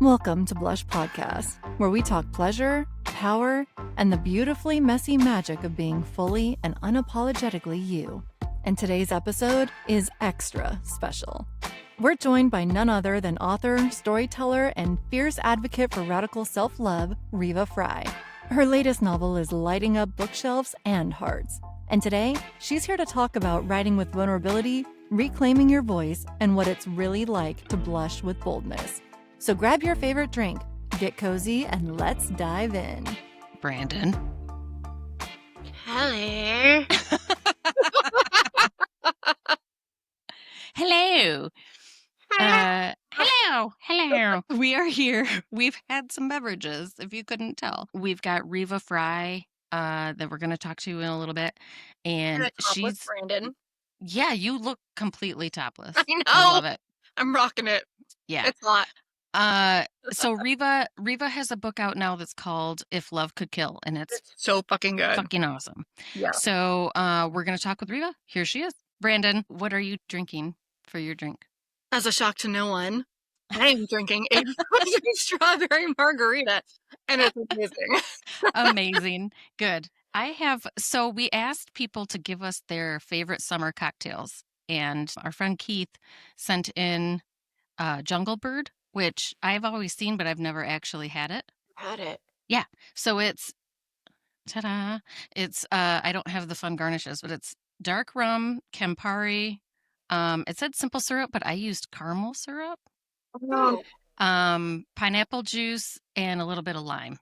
Welcome to Blush Podcast, where we talk pleasure, power, and the beautifully messy magic of being fully and unapologetically you. And today's episode is extra special. We're joined by none other than author, storyteller, and fierce advocate for radical self-love, Riva Frye. Her latest novel is lighting up bookshelves and hearts. And today, she's here to talk about writing with vulnerability, reclaiming your voice, and what it's really like to blush with boldness. So grab your favorite drink, get cozy, and let's dive in. Brandon. Hello. Hello. Hello. We are here. We've had some beverages, if you couldn't tell. We've got Riva Frye that we're going to talk to in a little bit. And she's... Brandon. Yeah, you look completely topless. I know. I love it. I'm rocking it. Yeah. It's hot. So Riva has a book out now that's called If Love Could Kill, and it's so fucking good. Fucking awesome. Yeah. So we're going to talk with Riva. Here she is. Brandon, what are you drinking for your drink? As a shock to no one, I am drinking a strawberry margarita, and it's amazing. Amazing. Good. So we asked people to give us their favorite summer cocktails, and our friend Keith sent in Jungle Bird, which I've always seen, but I've never actually had it. Had it. Yeah. So it's, ta-da. It's, I don't have the fun garnishes, but it's dark rum, Campari. It said simple syrup, but I used caramel syrup. Oh. Pineapple juice, and a little bit of lime.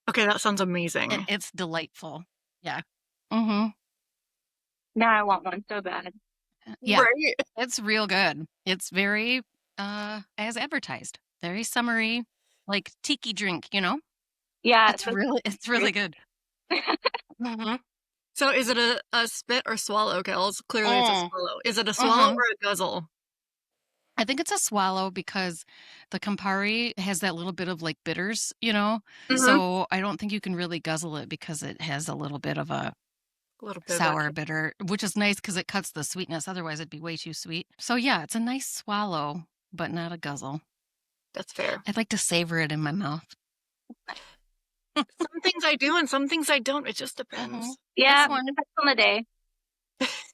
Okay, that sounds amazing. And it's delightful. Yeah. Mm-hmm. Now I want one so bad. Yeah. Right? It's real good. It's very, as advertised, very summery, like tiki drink, you know? Yeah. It's really good. Mm-hmm. So is it a spit or swallow, Kels? Clearly it's a swallow. Is it a swallow or a guzzle? I think it's a swallow because the Campari has that little bit of like bitters, you know? Mm-hmm. So I don't think you can really guzzle it because it has a little bit of a sour bitter, which is nice because it cuts the sweetness. Otherwise it'd be way too sweet. So yeah, it's a nice swallow, but not a guzzle. That's fair. I'd like to savor it in my mouth. Some things I do and some things I don't. It just depends. Mm-hmm. Yeah, depends on the day.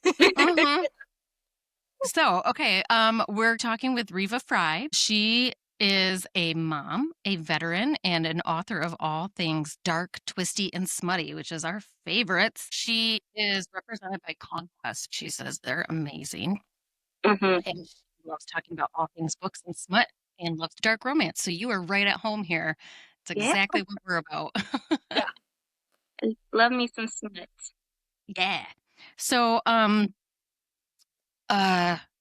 Mm-hmm. So, okay, we're talking with Riva Frye. She is a mom, a veteran, and an author of all things dark, twisty, and smutty, which is our favorites. She is represented by Conquest. She says they're amazing. Mm-hmm. And she loves talking about all things books and smut and loves dark romance. So you are right at home here. It's exactly what we're about. Yeah. Love me some smut. Yeah. So,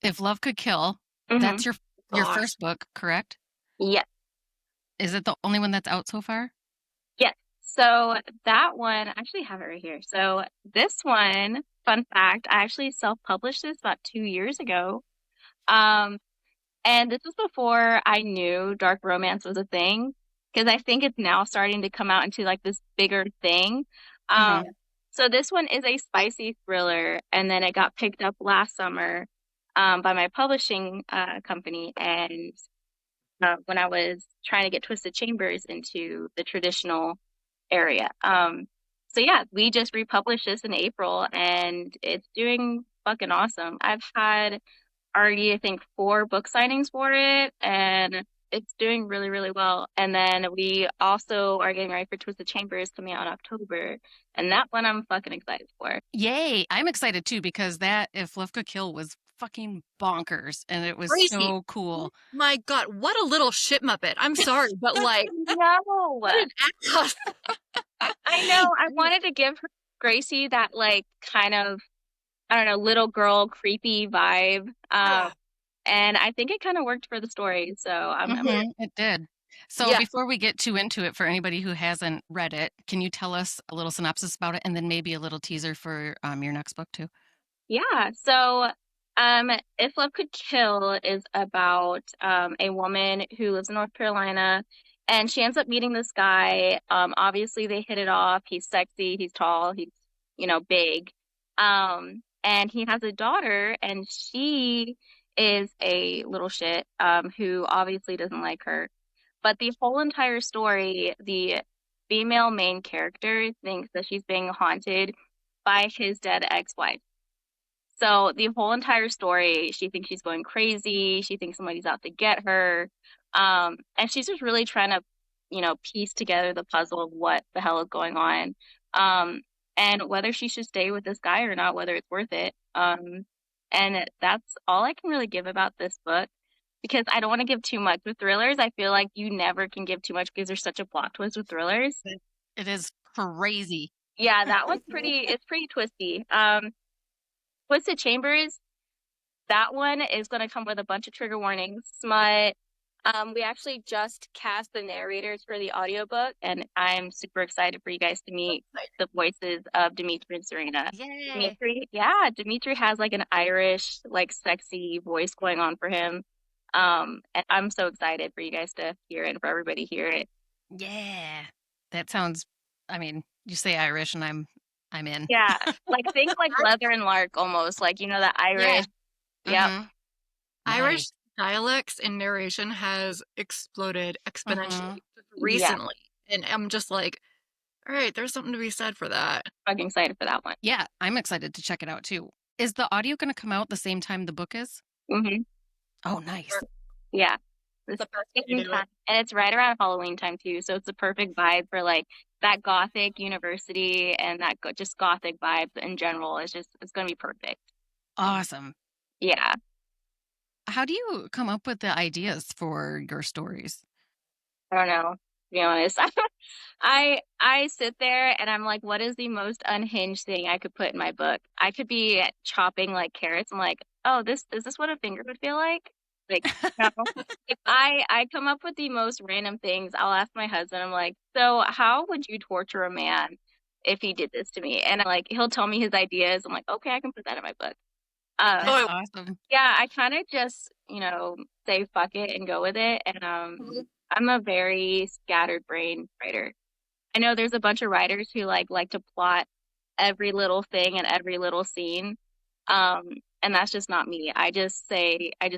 If Love Could Kill, that's your first book, correct? Yes. Is it the only one that's out so far? Yes. So that one, I actually have it right here. So this one, fun fact, I actually self-published this about 2 years ago. And this was before I knew dark romance was a thing, because I think it's now starting to come out into like this bigger thing. So this one is a spicy thriller, and then it got picked up last summer by my publishing company, and when I was trying to get Twisted Chambers into the traditional area. So yeah, we just republished this in April, and it's doing fucking awesome. I've had already, I think, 4 book signings for it, and it's doing really, really well. And then we also are getting ready for Twisted Chambers coming out in October, and that one I'm fucking excited for. Yay! I'm excited too because that If Love Could Kill was fucking bonkers, and it was Crazy. so cool. My God, what a little shit muppet. I'm sorry, but like, No, I know. I wanted to give Gracie that like kind of, I don't know, little girl creepy vibe. And I think it kind of worked for the story. So It did. So before we get too into it, for anybody who hasn't read it, can you tell us a little synopsis about it and then maybe a little teaser for your next book too? Yeah. So If Love Could Kill is about a woman who lives in North Carolina, and she ends up meeting this guy. Obviously they hit it off. He's sexy, he's tall, he's, big. And he has a daughter, and she is a little shit who obviously doesn't like her. But the whole entire story, the female main character thinks that she's being haunted by his dead ex-wife. So the whole entire story, she thinks she's going crazy. She thinks somebody's out to get her. And she's just really trying to, piece together the puzzle of what the hell is going on. And whether she should stay with this guy or not, whether it's worth it. And that's all I can really give about this book because I don't want to give too much with thrillers. I feel like you never can give too much because there's such a plot twist with thrillers. It is crazy. Yeah, that one's it's pretty twisty. Twisted Chambers, that one is going to come with a bunch of trigger warnings, smut. We actually just cast the narrators for the audiobook, and I'm super excited for you guys to meet the voices of Dimitri and Serena. Yay. Dimitri has like an Irish, like sexy voice going on for him. And I'm so excited for you guys to hear it and for everybody to hear it. Yeah. That sounds, you say Irish and I'm in. Yeah, like think like Leather and Lark almost, like the Irish. Yeah. Yep. Irish dialects and narration has exploded exponentially recently. And I'm just like, all right, there's something to be said for that. I'm excited for that one. Yeah, I'm excited to check it out too. Is the audio going to come out the same time the book is? Mm-hmm. Oh, nice. Yeah. It's the best way to do it. And it's right around Halloween time too, so it's a perfect vibe for like that gothic university and that just gothic vibe in general. It's going to be perfect. Awesome. Yeah. How do you come up with the ideas for your stories? I don't know, to be honest. I sit there and I'm like, what is the most unhinged thing I could put in my book? I could be chopping like carrots. I'm like, oh, is this what a finger would feel like? Like, no. If I come up with the most random things, I'll ask my husband, I'm like, so how would you torture a man if he did this to me? And like, he'll tell me his ideas. I'm like, okay, I can put that in my book. That's awesome. Yeah, I kind of just, say fuck it and go with it. And I'm a very scattered brain writer. I know there's a bunch of writers who like to plot every little thing and every little scene. And that's just not me. I just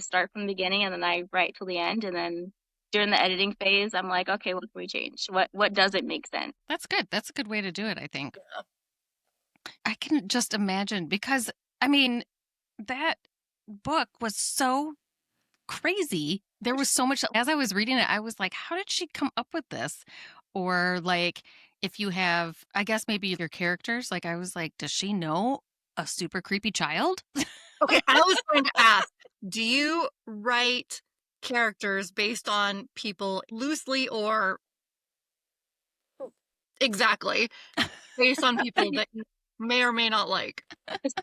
start from the beginning and then I write till the end. And then during the editing phase, I'm like, okay, what can we change? What doesn't make sense? That's good. That's a good way to do it, I think. Yeah. I can just imagine because, that book was so crazy. There was so much. As I was reading it, I was like, how did she come up with this? Or like, if you have, I guess maybe your characters, like I was like, does she know a super creepy child? Okay, I was going to ask, do you write characters based on people loosely or exactly based on people that you may or may not like?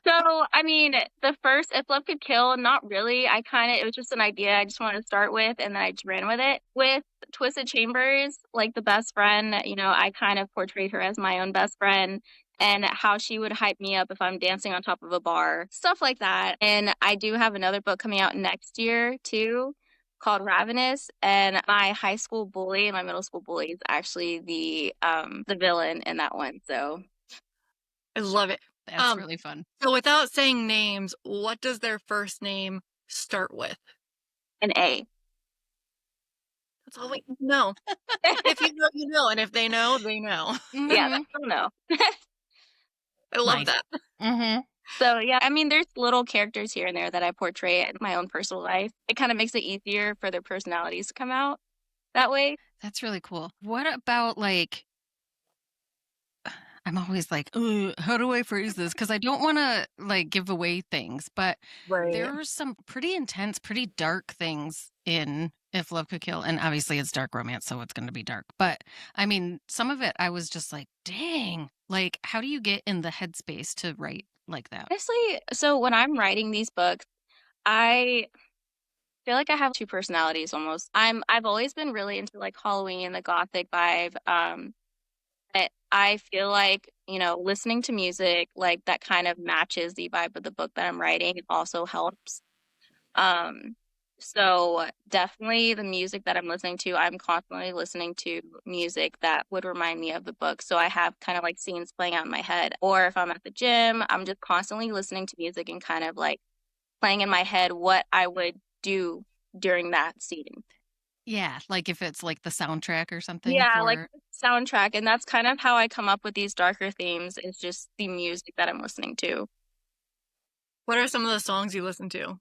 So, the first, If Love Could Kill, not really. It was just an idea I just wanted to start with, and then I just ran with it. With Twisted Chambers, like the best friend, I kind of portrayed her as my own best friend and how she would hype me up if I'm dancing on top of a bar, stuff like that. And I do have another book coming out next year, too, called Ravenous, and my high school bully and my middle school bully is actually the villain in that one, so... I love it. That's really fun. So without saying names, what does their first name start with? An A. That's all we know. If you know, you know. And if they know, they know. Mm-hmm. Yeah, that's all know. I love that. Mm-hmm. So, yeah, there's little characters here and there that I portray in my own personal life. It kind of makes it easier for their personalities to come out that way. That's really cool. What about like... I'm always like, how do I phrase this? Because I don't want to like give away things, but there are some pretty intense, pretty dark things in If Love Could Kill. And obviously it's dark romance, so it's going to be dark. But some of it, I was just like, dang, like, how do you get in the headspace to write like that? Honestly, so when I'm writing these books, I feel like I have two personalities almost. I've always been really into like Halloween and the gothic vibe. But I feel like, listening to music, like that kind of matches the vibe of the book that I'm writing. It also helps. So definitely the music that I'm listening to, I'm constantly listening to music that would remind me of the book. So I have kind of like scenes playing out in my head. Or if I'm at the gym, I'm just constantly listening to music and kind of like playing in my head what I would do during that scene. Yeah, like if it's like the soundtrack or something Yeah, like for. the soundtrack, and that's kind of how I come up with these darker themes, is just the music that I'm listening to. What are some of the songs you listen to?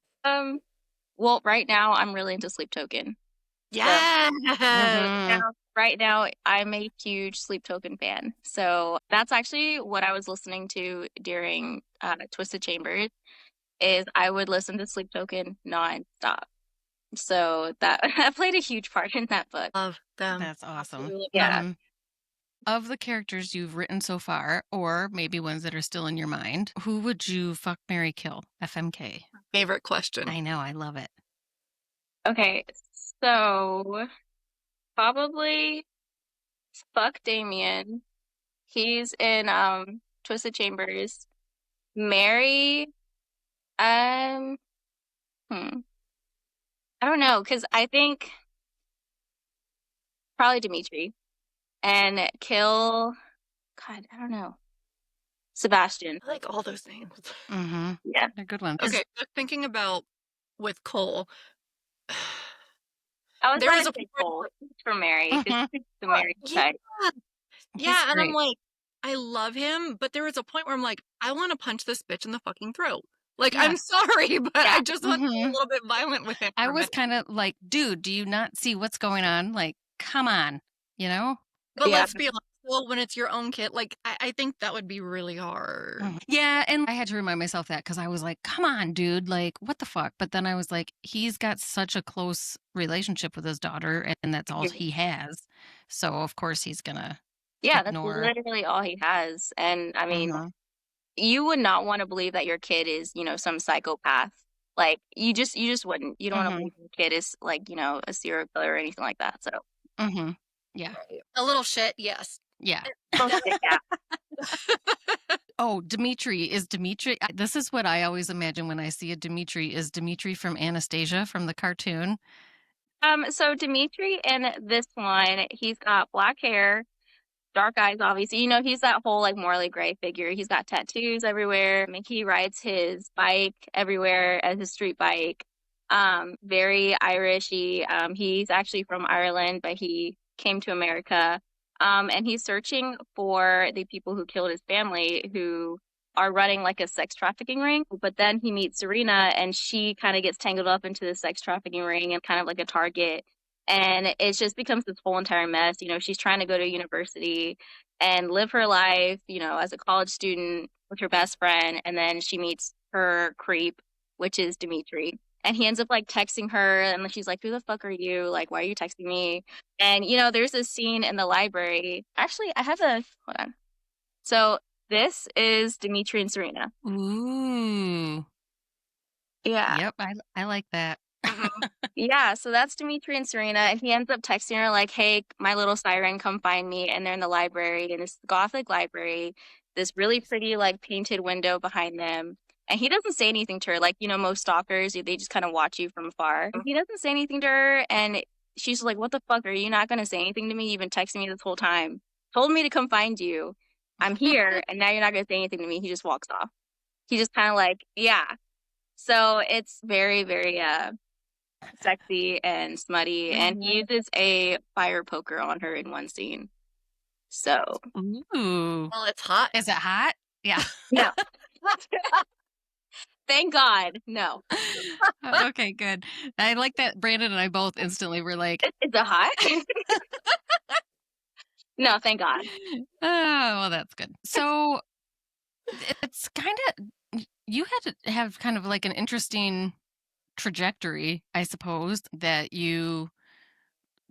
Well, right now I'm really into Sleep Token. Yes. Mhm. Right now I'm a huge Sleep Token fan. So that's actually what I was listening to during Twisted Chambers. Is I would listen to Sleep Token nonstop. So that that played a huge part in that book. Love them. That's awesome. Absolutely love Yeah. them. Mhm. Of the characters you've written so far, or maybe ones that are still in your mind, who would you fuck, marry, kill? FMK. Favorite question. I know, I love it. Okay, so probably fuck Damien. He's in Twisted Chambers. Marry um hmm. I don't know, because I think probably Dimitri. And kill, God, I don't know. Sebastian. I like all those names. Mhm. Yeah. They're good ones. Okay, so thinking about with Cole, I was there about is to a say point Cole where, for Mary. It's Mhm. the Mary yeah, type. He's and I'm great. like, I love him, but there was a point where I'm like, I want to punch this bitch in the fucking throat. Like, Yeah. I'm sorry, but Yeah. I just want to be a Mhm. little bit violent with him. I for a was minute. kind of like, dude, do you not see what's going on? Like, come on, you know? But Yeah. let's be honest, well, when it's your own kid, like, I think that would be really hard. Yeah, and I had to remind myself that because I was like, come on, dude, like, what the fuck? But then I was like, he's got such a close relationship with his daughter, and that's all he has. So, of course, he's gonna Yeah, that's ignore. literally all he has. And I mean, Mhm. you would not want to believe that your kid is, some psychopath. Like you just wouldn't. You don't want to Mhm. believe your kid is like, a serial killer or anything like that. So Mhm. Yeah. A little shit, yes. Yeah. yeah. Oh, Dimitri is Dimitri. This is what I always imagine when I see a Dimitri. Is Dimitri from Anastasia from the cartoon? So Dimitri in this one, he's got black hair, dark eyes, obviously. He's that whole like morally gray figure. He's got tattoos everywhere. I mean, he rides his bike everywhere as his street bike. Very Irishy. He's actually from Ireland, but he came to America. And he's searching for the people who killed his family, who are running like a sex trafficking ring. But then he meets Serena, and she kind of gets tangled up into the sex trafficking ring and kind of like a target. And it just becomes this whole entire mess. She's trying to go to university and live her life, as a college student with her best friend. And then she meets her creep, which is Dimitri. And he ends up like texting her, and she's like, "Who the fuck are you? Like, why are you texting me?" And there's this scene in the library. Actually, I have a hold on. So this is Dimitri and Serena. Ooh. Yeah. Yep, I like that. Yeah, so that's Dimitri and Serena, and he ends up texting her like, "Hey, my little siren, come find me." And they're in the library, in this gothic library, this really pretty like painted window behind them. And he doesn't say anything to her, like most stalkers, they just kind of watch you from afar. And he doesn't say anything to her, and she's like, "What the fuck? Are you not gonna say anything to me? You've been texting me this whole time. Told me to come find you. I'm here, and now you're not gonna say anything to me." He just walks off. He just kind of like, yeah. So it's very, very sexy and smutty, and he uses a fire poker on her in one scene. So Ooh. Well, it's hot. Is it hot? Yeah. no. Thank God, no. Okay, good. I like that Brandon and I both instantly were like, Is it hot? No, thank God. oh, well, that's good. So it's kind of, you had to have kind of like an interesting trajectory, I suppose, that you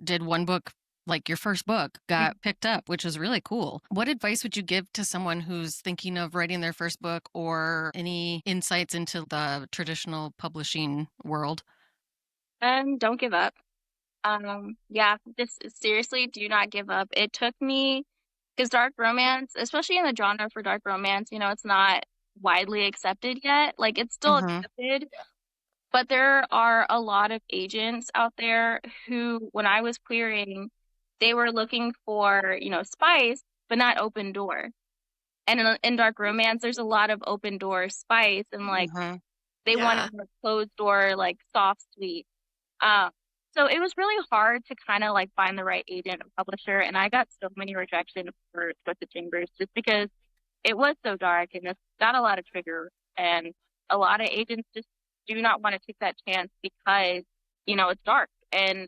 did one book, like your first book got picked up, which is really cool. What advice would you give to someone who's thinking of writing their first book, or any insights into the traditional publishing world? Don't give up. Yeah, just seriously, do not give up. It took me, because dark romance, especially in the genre for dark romance, it's not widely accepted yet. Like, it's still Mhm. accepted, but there are a lot of agents out there who, when I was querying, they were looking for, spice, but not open door. And in dark romance, there's a lot of open door spice, and like Mhm. they want a more closed door, like soft, sweet. Um, So it was really hard to kind of like find the right agent and publisher, and I got so many rejections for Twisted Chambers just because it was so dark and it's got a lot of trigger, and a lot of agents just do not want to take that chance because it's dark. And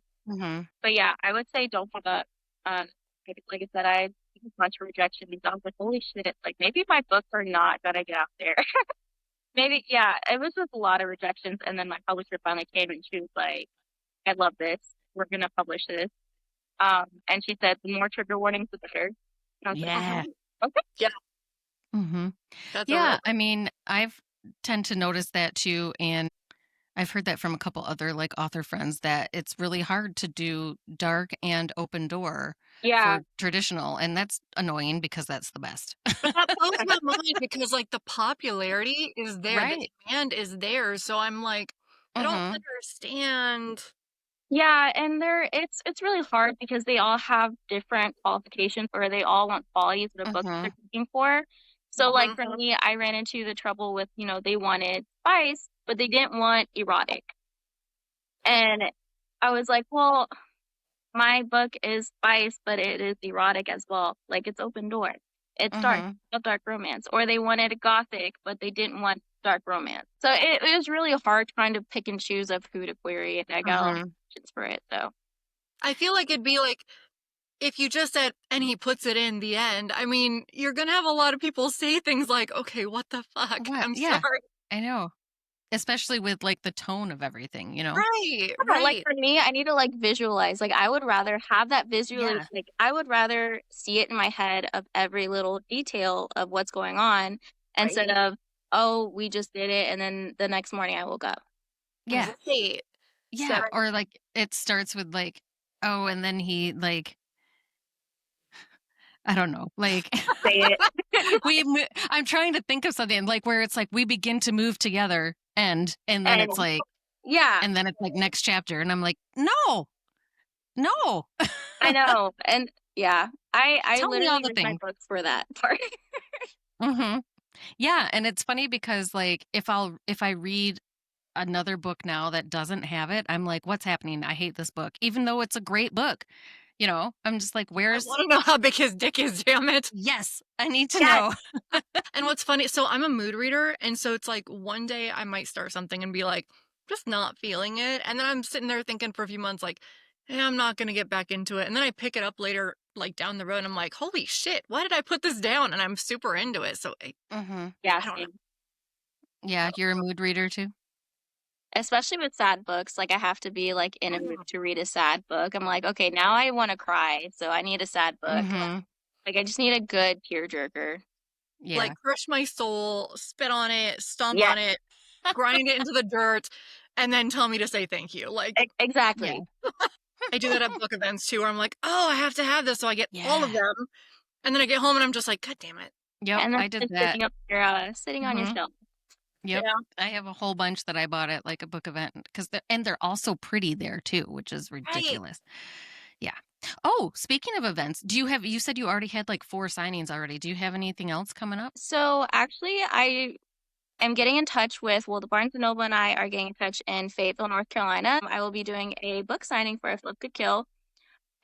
but yeah, I would say don't give up. Like I said, I had a bunch of rejections. I was like, holy shit! Like maybe my books are not gonna get out there. Maybe yeah, it was just a lot of rejections, and then my publisher finally came and she was like, I love this. We're gonna publish this. And she said the more trigger warnings, the better. And I was Yeah. like, okay. Yeah. That's yeah. I mean, I've tend to notice that too, and I've heard that from a couple other like author friends that it's really hard to do dark and open door Yeah. for traditional, and that's annoying because that's the best. But that blows my mind because like the popularity is there, the Right. demand is there. So I'm like, I don't Mhm. understand. Yeah, and it's really hard because they all have different qualifications, or they all want qualities of the books they're looking for. So like for me, I ran into the trouble with, they wanted spice, but they didn't want erotic. And I was like, well, my book is spice, but it is erotic as well. Like it's open door. It's dark romance. Or they wanted gothic, but they didn't want dark romance. So it was really hard trying to pick and choose of who to query, and I got a lot of options for it. So I feel like it'd be like if you just said, and he puts it in the end. I mean, you're gonna have a lot of people say things like, okay, what the fuck? I'm sorry. I know. Especially with like the tone of everything, Right, yeah, like for me, I need to like visualize. Like I would rather have that visual. Yeah. Like I would rather see it in my head of every little detail of what's going on instead of, oh, we just did it, and then the next morning I wook up. Yeah. Right. Yeah. Or like it starts with like, oh, and then he like, I don't know, like Say it. I'm trying to think of something like where it's like we begin to move together and then it's like, yeah, and then it's like next chapter, and I'm like, no. I know, and yeah, I Tell me literally all the read my things. books for that part. Yeah, and it's funny because like if I read another book now that doesn't have it, I'm like, what's happening? I hate this book, even though it's a great book. I'm just like, I where's? want to know how big his dick is, damn it. Yes, I need to know. And what's funny, so I'm a mood reader, and so it's like one day I might start something and be like, just not feeling it, and then I'm sitting there thinking for a few months like, yeah, I'm not gonna get back into it, and then I pick it up later, like down the road, and I'm like, holy shit, why did I put this down? And I'm super into it, so Yeah, I don't know. Yeah, you're a mood reader too. Especially with sad books, like I have to be like in a mood to read a sad book. I'm like, okay, now I want to cry, so I need a sad book. Like I just need a good tearjerker. Yeah. Like crush my soul, spit on it, stomp on it, grind it into the dirt, and then tell me to say thank you. Like exactly. I do that at book events too, where I'm like, oh, I have to have this, so I get all of them, and then I get home and I'm just like, god damn it. Yep, and then I did that. Sitting on your shelf. Yep, I have a whole bunch that I bought at like a book event because they're also pretty there too, which is ridiculous. Yeah. Oh, speaking of events, you said you already had like 4 signings already. Do you have anything else coming up? So actually, I am getting in touch with, the Barnes & Noble and I are getting in touch in Fayetteville, North Carolina. I will be doing a book signing for If Love Could Kill.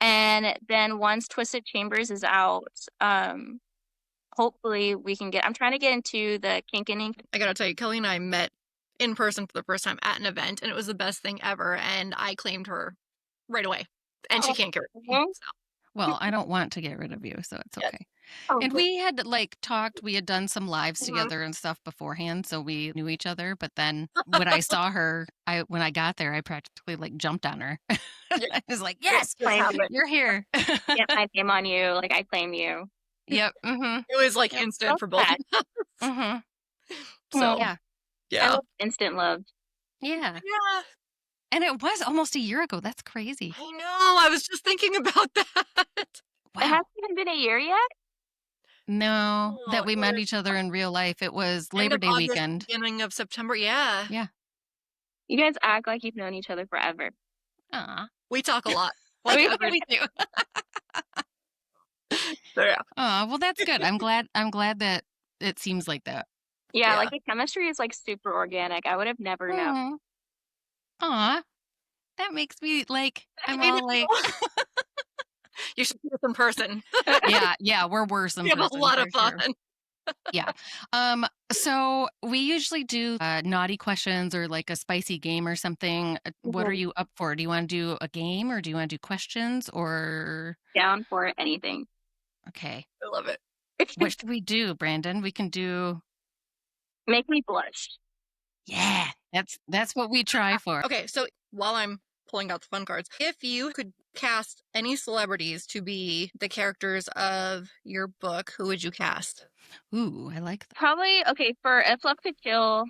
And then once Twisted Chambers is out, hopefully we can I'm trying to get into the kink and ink. I gotta tell you, Kelly and I met in person for the first time at an event, and it was the best thing ever, and I claimed her right away. And she can't get rid of me. So. Well, I don't want to get rid of you, so it's okay. And we had like talked, we had done some lives together and stuff beforehand, so we knew each other. But then when I saw her, when I got there, I practically like jumped on her. I was like, yes, you're here. Get my name on you. Like I claim you. Yep. It was like instant for both of us. So yeah. Instant love. Yeah. And it was almost a year ago. That's crazy. I know. I was just thinking about that. Wow. It hasn't even been a year yet? No, that we met each other in real life. It was Labor Day weekend. Beginning of September. Yeah. Yeah. You guys act like you've known each other forever. Aw. We talk a lot. We do. So, yeah. Oh, well, that's good. I'm glad that it seems like that. Yeah, like the chemistry is like super organic. I would have never known. Aw, That makes me like, I'm I all like, know. You should see this in person. yeah, we're worse in We have a person lot for of fun. sure. Yeah. So we usually do naughty questions or like a spicy game or something. What are you up for? Do you want to do a game or do you want to do questions or Down for anything. okay. I love it. What should we do, Brandon? We can do Make me blush. yeah. That's what we try for. Okay, so while I'm pulling out the fun cards, if you could cast any celebrities to be the characters of your book, who would you cast? Ooh, I like that. Probably, okay, for If Love Could Kill,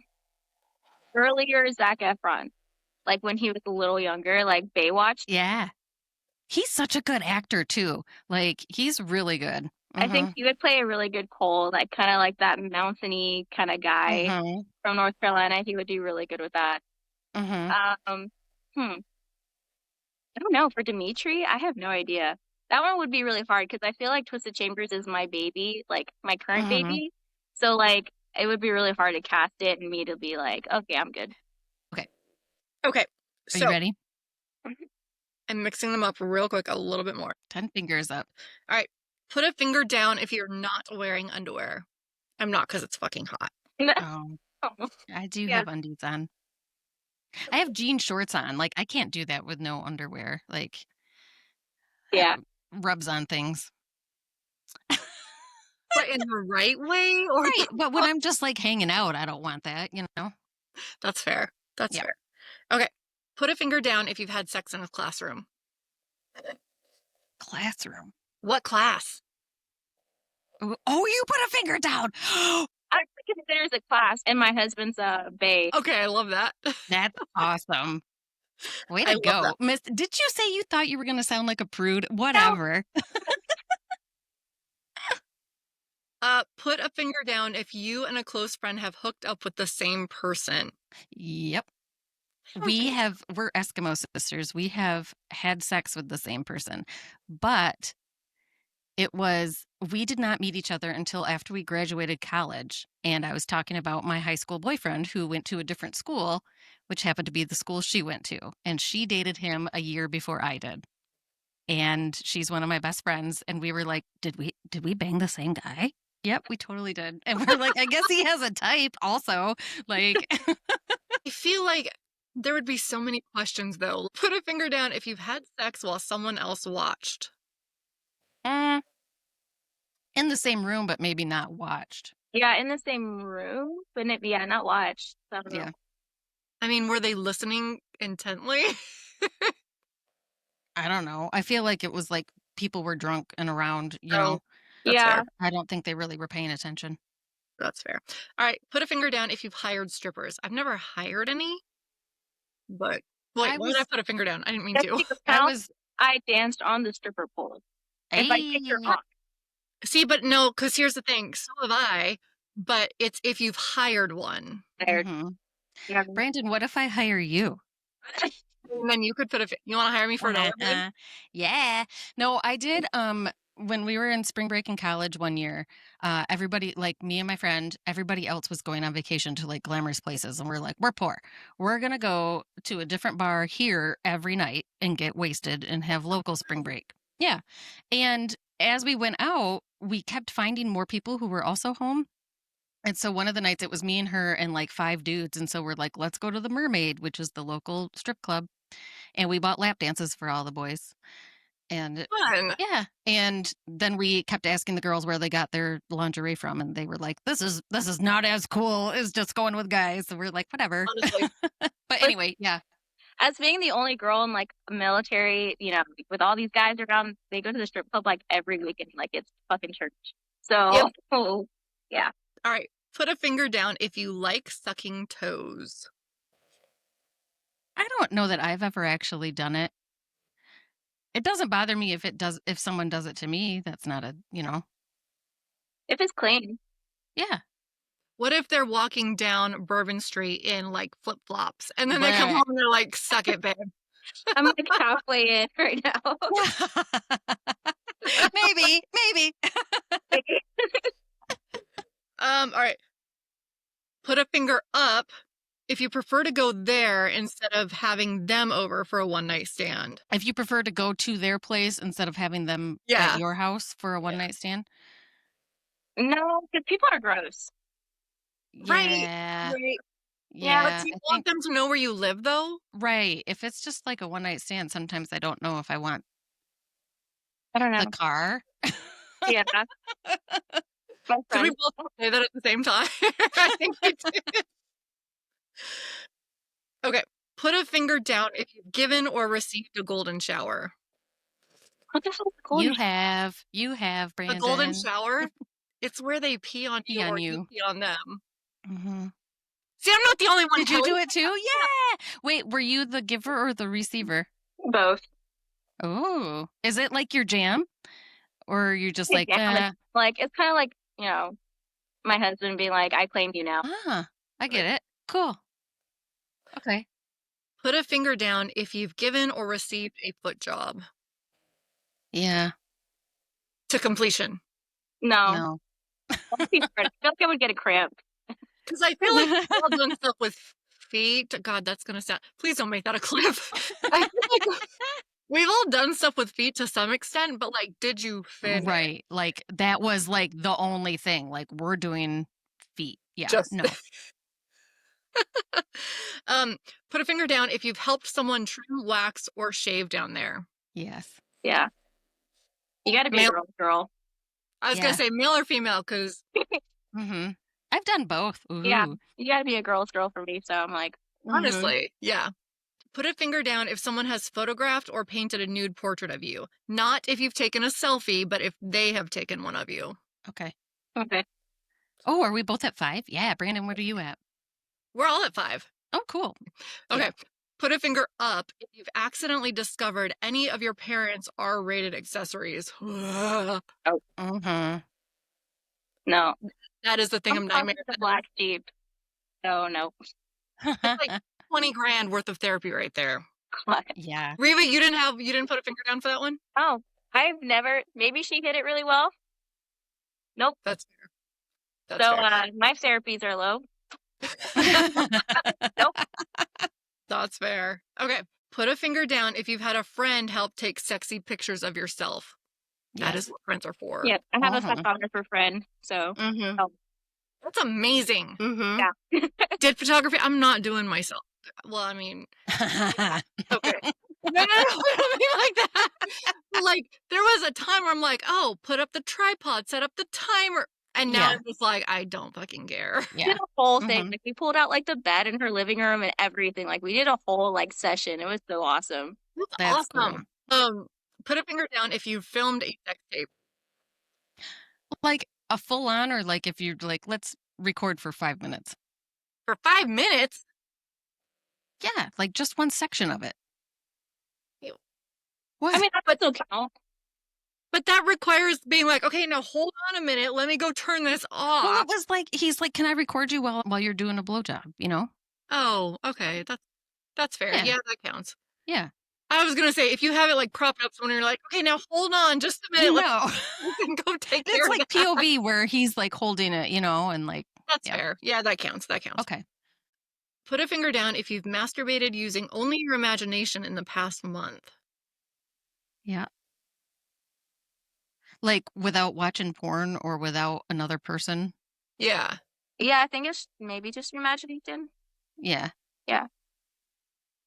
earlier Zac Efron. Like when he was a little younger, like Baywatch. Yeah. He's such a good actor too. Like he's really good. I think he would play a really good Cole, like kind of like that mountainy kind of guy from North Carolina. He would do really good with that. I don't know. For Dimitri, I have no idea. That one would be really hard because I feel like Twisted Chambers is my baby, like my current baby. So like it would be really hard to cast it and me to be like, okay, I'm good. Okay, Are so you ready? I'm mixing them up real quick a little bit more. 10 fingers up. All right, put a finger down if you're not wearing underwear. I'm not because it's fucking hot. Oh, Oh, I do yeah. have undies on. I have jean shorts on. Like I can't do that with no underwear. Like Yeah. rubs on things. But in the right way? Or Right. But when I'm just like hanging out, I don't want that, you know? That's fair. That's Yeah. fair. Okay, put a finger down if you've had sex in a classroom. Classroom. What class? Oh, you put a finger down. I consider it a class, and my husband's bae. Okay, I love that. That's awesome. Way I to love go. Miss, did you say you thought you were going to sound like a prude? Whatever. Put a finger down if you and a close friend have hooked up with the same person. Yep. Okay. We're Eskimo sisters. We have had sex with the same person, but we did not meet each other until after we graduated college. And I was talking about my high school boyfriend who went to a different school, which happened to be the school she went to. And she dated him a year before I did. And she's one of my best friends. And we were like, did we bang the same guy? Yep, we totally did. And we're like, I guess he has a type also. Like, I feel like there would be so many questions though. Put a finger down if you've had sex while someone else watched. in the same room, but maybe not watched. Yeah, in the same room, but not watched. So I don't know. Yeah. I mean, were they listening intently? I don't know. I feel like it was like people were drunk and around, you know. That's Yeah. fair. I don't think they really were paying attention. That's fair. All right, put a finger down if you've hired strippers. I've never hired any, but wait, why did I put a finger down? I didn't mean to. I danced on the stripper pole. If I kicked her off. See, but no, because here's the thing. So have I, but it's if you've hired one. Yeah. Brandon, what if I hire you? And then you could you want to hire me for another one? Yeah. No, I did. When we were in spring break in college one year, everybody, like me and my friend, everybody else was going on vacation to like glamorous places. And we're like, we're poor. We're going to go to a different bar here every night and get wasted and have local spring break. Yeah. And as we went out, we kept finding more people who were also home. And so one of the nights it was me and her and like 5 dudes. And so we're like, let's go to the Mermaid, which is the local strip club. And we bought lap dances for all the boys. And Fun. yeah. And then we kept asking the girls where they got their lingerie from. And they were like, this is not as cool as just going with guys. So we're like, whatever. Honestly. But anyway, yeah. As being the only girl in like military, you know, with all these guys around, they go to the strip club like every weekend, like it's fucking church. So, yeah. All right, put a finger down if you like sucking toes. I don't know that I've ever actually done it. It doesn't bother me if someone does it to me. That's not a, you know. If it's clean. Yeah. What if they're walking down Bourbon Street in like flip-flops and then they come home and they're like, suck it, babe. I'm like halfway in right now. Maybe. All right. Put a finger up if you prefer to go there instead of having them over for a one-night stand. If you prefer to go to their place instead of having them Yeah. at your house for a Yeah. one-night stand? No, because people are gross. Right. Yeah. Right. Yeah. But Yeah. do you I want think them to know where you live, though? right. If it's just like a one-night stand, sometimes I don't know if I want I don't the know. car. Yeah. My Could we friend. both say that at the same time? I think we did. Okay. Put a finger down if you've given or received a golden shower. What the hell is a golden You have, A golden Brandon. shower? It's where they pee on Pee you on or you you. pee on them. hmm See, I'm not the only one Did you telling do it too? Yeah. Wait, were you the giver or the receiver? both? Oh, is it like your jam? Or are you just like, Yeah, like it's kind of like, you know, my husband being like, "I claim you now." I get it. Cool. Okay. Put a finger down if you've given or received a foot job Yeah. to completion. No, No. I feel like I would get a cramp. Because I feel like we've all done stuff with feet. God, that's going to sound... Please don't make that a clip. I feel like we've all done stuff with feet to some extent, but like, did you finish? Right. Like that was like the only thing. Like we're doing feet. Yeah. Just No. Put a finger down if you've helped someone trim, wax, or shave down there. Yes. Yeah, you got to be Male- a girl. I was going to say male or female because Mm-hmm. I've done both. Ooh. Yeah, you got to be a girl's girl for me. So I'm like, honestly, yeah. Put a finger down if someone has photographed or painted a nude portrait of you. Not if you've taken a selfie, but if they have taken one of you. Okay. okay. Oh, are we both at 5? Yeah. Brandon, what are you at? We're all at 5. Oh, cool. Okay. Yeah. Put a finger up if you've accidentally discovered any of your parents' R-rated accessories. Mm-hmm. No, That is the thing of nightmare. The black sheep. So no. It's like 20 grand worth of therapy right there. God. Yeah. Riva, you didn't put a finger down for that one? Oh, I've never. Maybe she hit it really well. Nope. That's fair. That's So fair. my therapies are low. Nope. That's fair. Okay. Put a finger down if you've had a friend help take sexy pictures of yourself. That is what friends are for. Yeah, I have a photographer friend. So Mm-hmm. Oh. That's amazing. Mm-hmm. yeah. Did photography? I'm not doing myself. Well, I mean, okay. No, I don't mean like that. But like, there was a time where I'm like, oh, put up the tripod, set up the timer. And now Yeah. I'm just like, I don't fucking care. We did a whole thing. Like we pulled out like the bed in her living room and everything. Like we did a whole like session. It was so awesome. That's That's awesome. Put a finger down if you filmed a sex tape. like a full on, or like if you're like, let's record for 5 minutes. For 5 minutes? Yeah, like just one section of it. Ew. What? I mean, that would still count. But that requires being like, okay, now hold on a minute. Let me go turn this off. well, it was like he's like, can I record you while you're doing a blowjob? You know? Oh, okay. That's fair. Yeah. Yeah, that counts. Yeah. I was gonna say if you have it like propped up, so when you're like, okay, now hold on just a minute. No, You can go take care it's of like that. POV where he's like holding it, you know, and like. That's yeah. fair. Yeah, that counts. That counts. Okay. Put a finger down if you've masturbated using only your imagination in the past month. Yeah. Like without watching porn or without another person. Yeah. Yeah, I think it's maybe just your imagination. Yeah.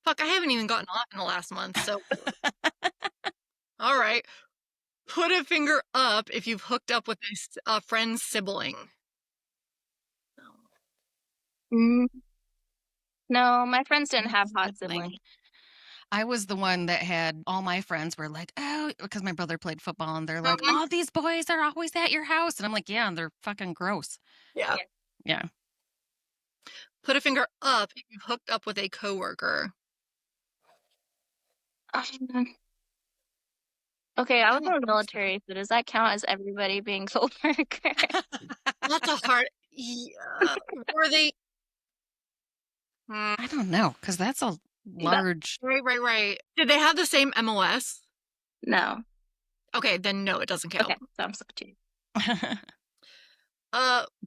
Fuck, I haven't even gotten off in the last month, so. All right. Put a finger up if you've hooked up with a friend's sibling. No, my friends didn't have hot siblings. I was the one that had all my friends were like, oh, because my brother played football and they're like, Mhm. all these boys are always at your house. And I'm like, yeah, and they're fucking gross. Yeah. Yeah. Put a finger up if you've hooked up with a coworker. Okay, I was in the military, so does that count as everybody being coworker? That's a hard. Yeah. Were they? I don't know, because that's a large. Right. Did they have the same MOS? No. Okay, then no, it doesn't count. Okay, so I'm stuck too.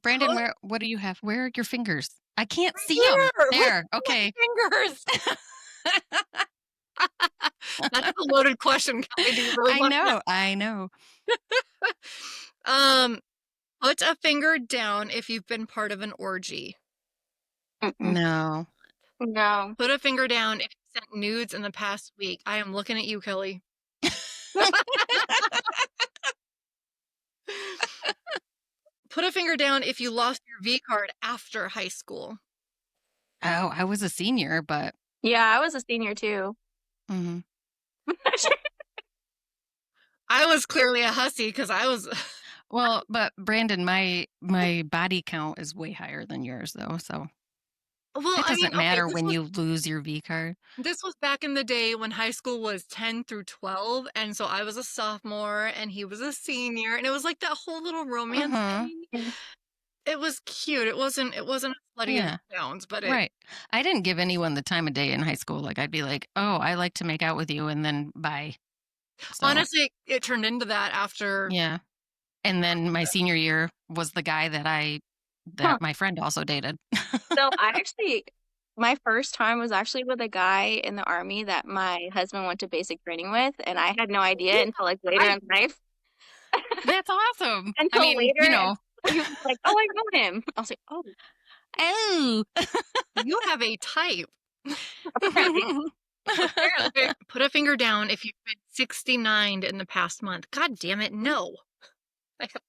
Brandon, what do you have? Where are your fingers? I can't see them. Here, with There. my Okay. fingers. That's a loaded question, Kelly. Do you really I want to know. I know. Put a finger down if you've been part of an orgy. Mm-mm. No. No. Put a finger down if you sent nudes in the past week. I am looking at you, Kelly. Put a finger down if you lost your V card after high school. Oh, I was a senior, but Yeah, I was a senior too. mhm. I was clearly a hussy because I was. Well, but Brandon, my body count is way higher than yours though, so Well, it I mean, doesn't okay, matter this when was, you lose your V card. this was back in the day when high school was 10 through 12, and so I was a sophomore and he was a senior, and it was like that whole little romance Mhm. thing. It was cute. It wasn't as slutty as Yeah. it sounds, but it. Right. I didn't give anyone the time of day in high school. Like I'd be like, "Oh, I like to make out with you," and then bye. So, Honestly, it turned into that after. yeah. And then my senior year was the guy that my friend also dated. So my first time was actually with a guy in the Army that my husband went to basic training with, and I had no idea until like later in life. That's awesome. I Until mean, later, you know. he was like, "Oh, I know him." I was like, "Oh, Oh. You have a type. apparently." Apparently. Put a finger down if you've been 69 in the past month. God damn it, no. I have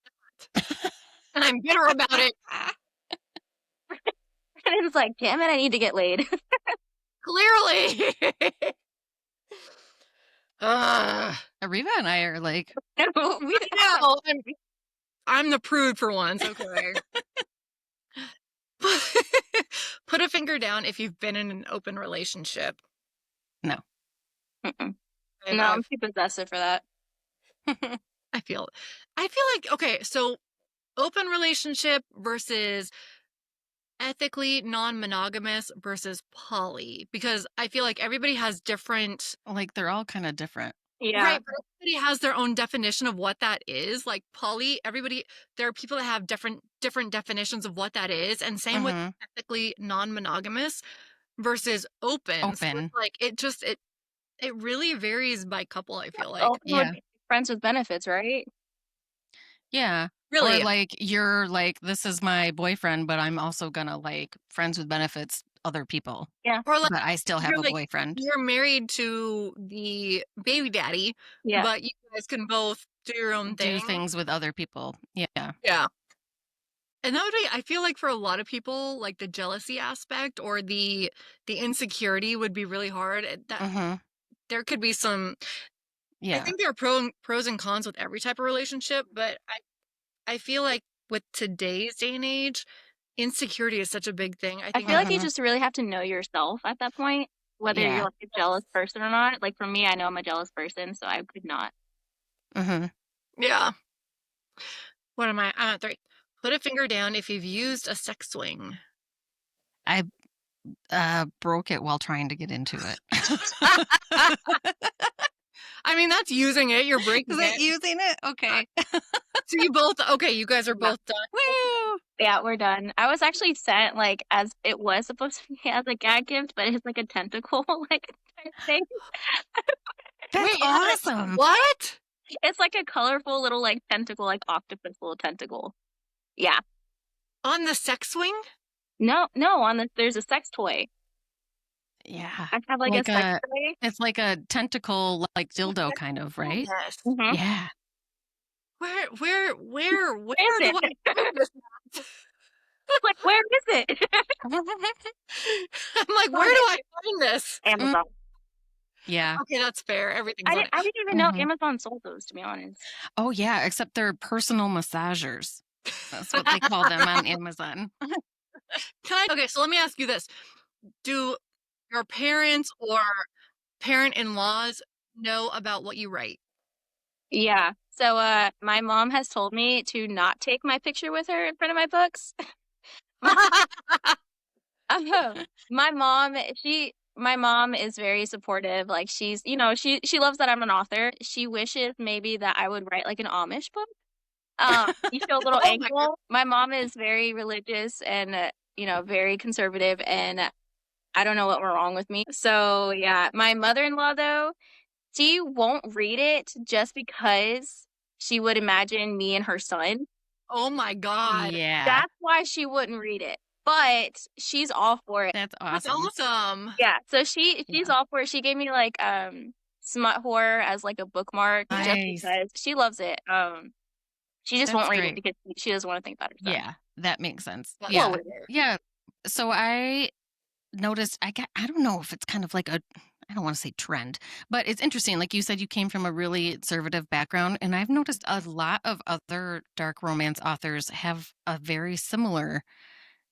not. And I'm bitter about it. And it's like, "Damn it, I need to get laid." Clearly. Riva and I are like, No, we No, I'm the prude for once, okay. Put a finger down if you've been in an open relationship. no. Mm-mm. And No, I'm I've- too possessive for that. I feel like, okay, so open relationship versus ethically non-monogamous versus poly, because I feel like everybody has different. Like they're all kind of different. Yeah. Right, but everybody has their own definition of what that is. Like poly, there are people that have different definitions of what that is, and same with Mhm. ethically non-monogamous versus open. So Open. it's like it really varies by couple, I feel like. Open would Yeah. be friends with benefits, right? Yeah. Really. Or like you're like, this is my boyfriend, but I'm also gonna like friends with benefits other people. Yeah. Or like But I still have you're a like boyfriend. you're married to the baby daddy, Yeah. but you guys can both do your own Do thing. things with other people. Yeah. Yeah. And that would be, I feel like for a lot of people, like the jealousy aspect or the insecurity would be really hard. That Mm-hmm. there could be some. I Yeah. think there are pros and cons with every type of relationship, but I feel like with today's day and age, insecurity is such a big thing. I I think feel like you Mhm. just really have to know yourself at that point, whether Yeah. you're like a jealous person or not. Like for me, I know I'm a jealous person, so I could not. Mm-hmm. yeah. What am I? I'm at 3. Put a finger down if you've used a sex swing. I broke it while trying to get into it. I mean, that's using it. You're breaking Is that it. using it? Okay. So you both, okay, you guys are both done. Woo! Yeah, we're done. I was actually sent like as it was supposed to be as a gag gift, but it's like a tentacle like type thing. That's Wait, awesome. What? It's like a colorful little like tentacle, like octopus little tentacle. Yeah. On the sex swing? No, there's a sex toy. Yeah. I have like Like a sex toy. It's like a tentacle, like dildo kind of, right? Yes. Mhm. Yeah. Where Is do it? I find this? Like, where is it? I'm like, where do I find this? Amazon. Yeah. Okay, that's fair. Everything's on it. I didn't even know Mhm. Amazon sold those, to be honest. Oh, yeah, except they're personal massagers. That's what they call them on Amazon. Okay, so let me ask you this. Do your parents or parent-in-laws know about what you write? Yeah. So my mom has told me to not take my picture with her in front of my books. My mom is very supportive. Like she's, she loves that I'm an author. She wishes maybe that I would write like an Amish book. You show a little Oh my ankle. My mom is very religious, and very conservative, and I don't know what went wrong with me. So yeah, my mother-in-law though, she won't read it just because she would imagine me and her son. Oh my God. Yeah. That's why she wouldn't read it. But she's all for it. That's That's awesome. awesome. Yeah, so she's Yeah. all for it. She gave me like smut horror as like a bookmark just Nice. because she loves it. She just won't That's read it great. because she doesn't want to think about her son. Yeah, that makes sense. That's Yeah. weird. Yeah. So I noticed, I don't know if it's kind of like I don't want to say trend, but it's interesting. Like you said, you came from a really conservative background, and I've noticed a lot of other dark romance authors have a very similar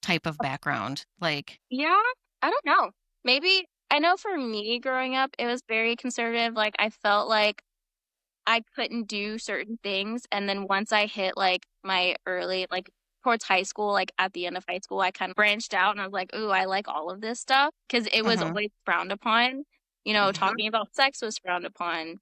type of background. Like, Yeah, I don't know. Maybe I know for me growing up, it was very conservative. Like I felt like I couldn't do certain things, and then once I hit like my early like towards high school, like at the end of high school, I kind of branched out and I was like, "Ooh, I like all of this stuff," because it was mhm, always frowned upon. mhm, Talking about sex was frowned upon.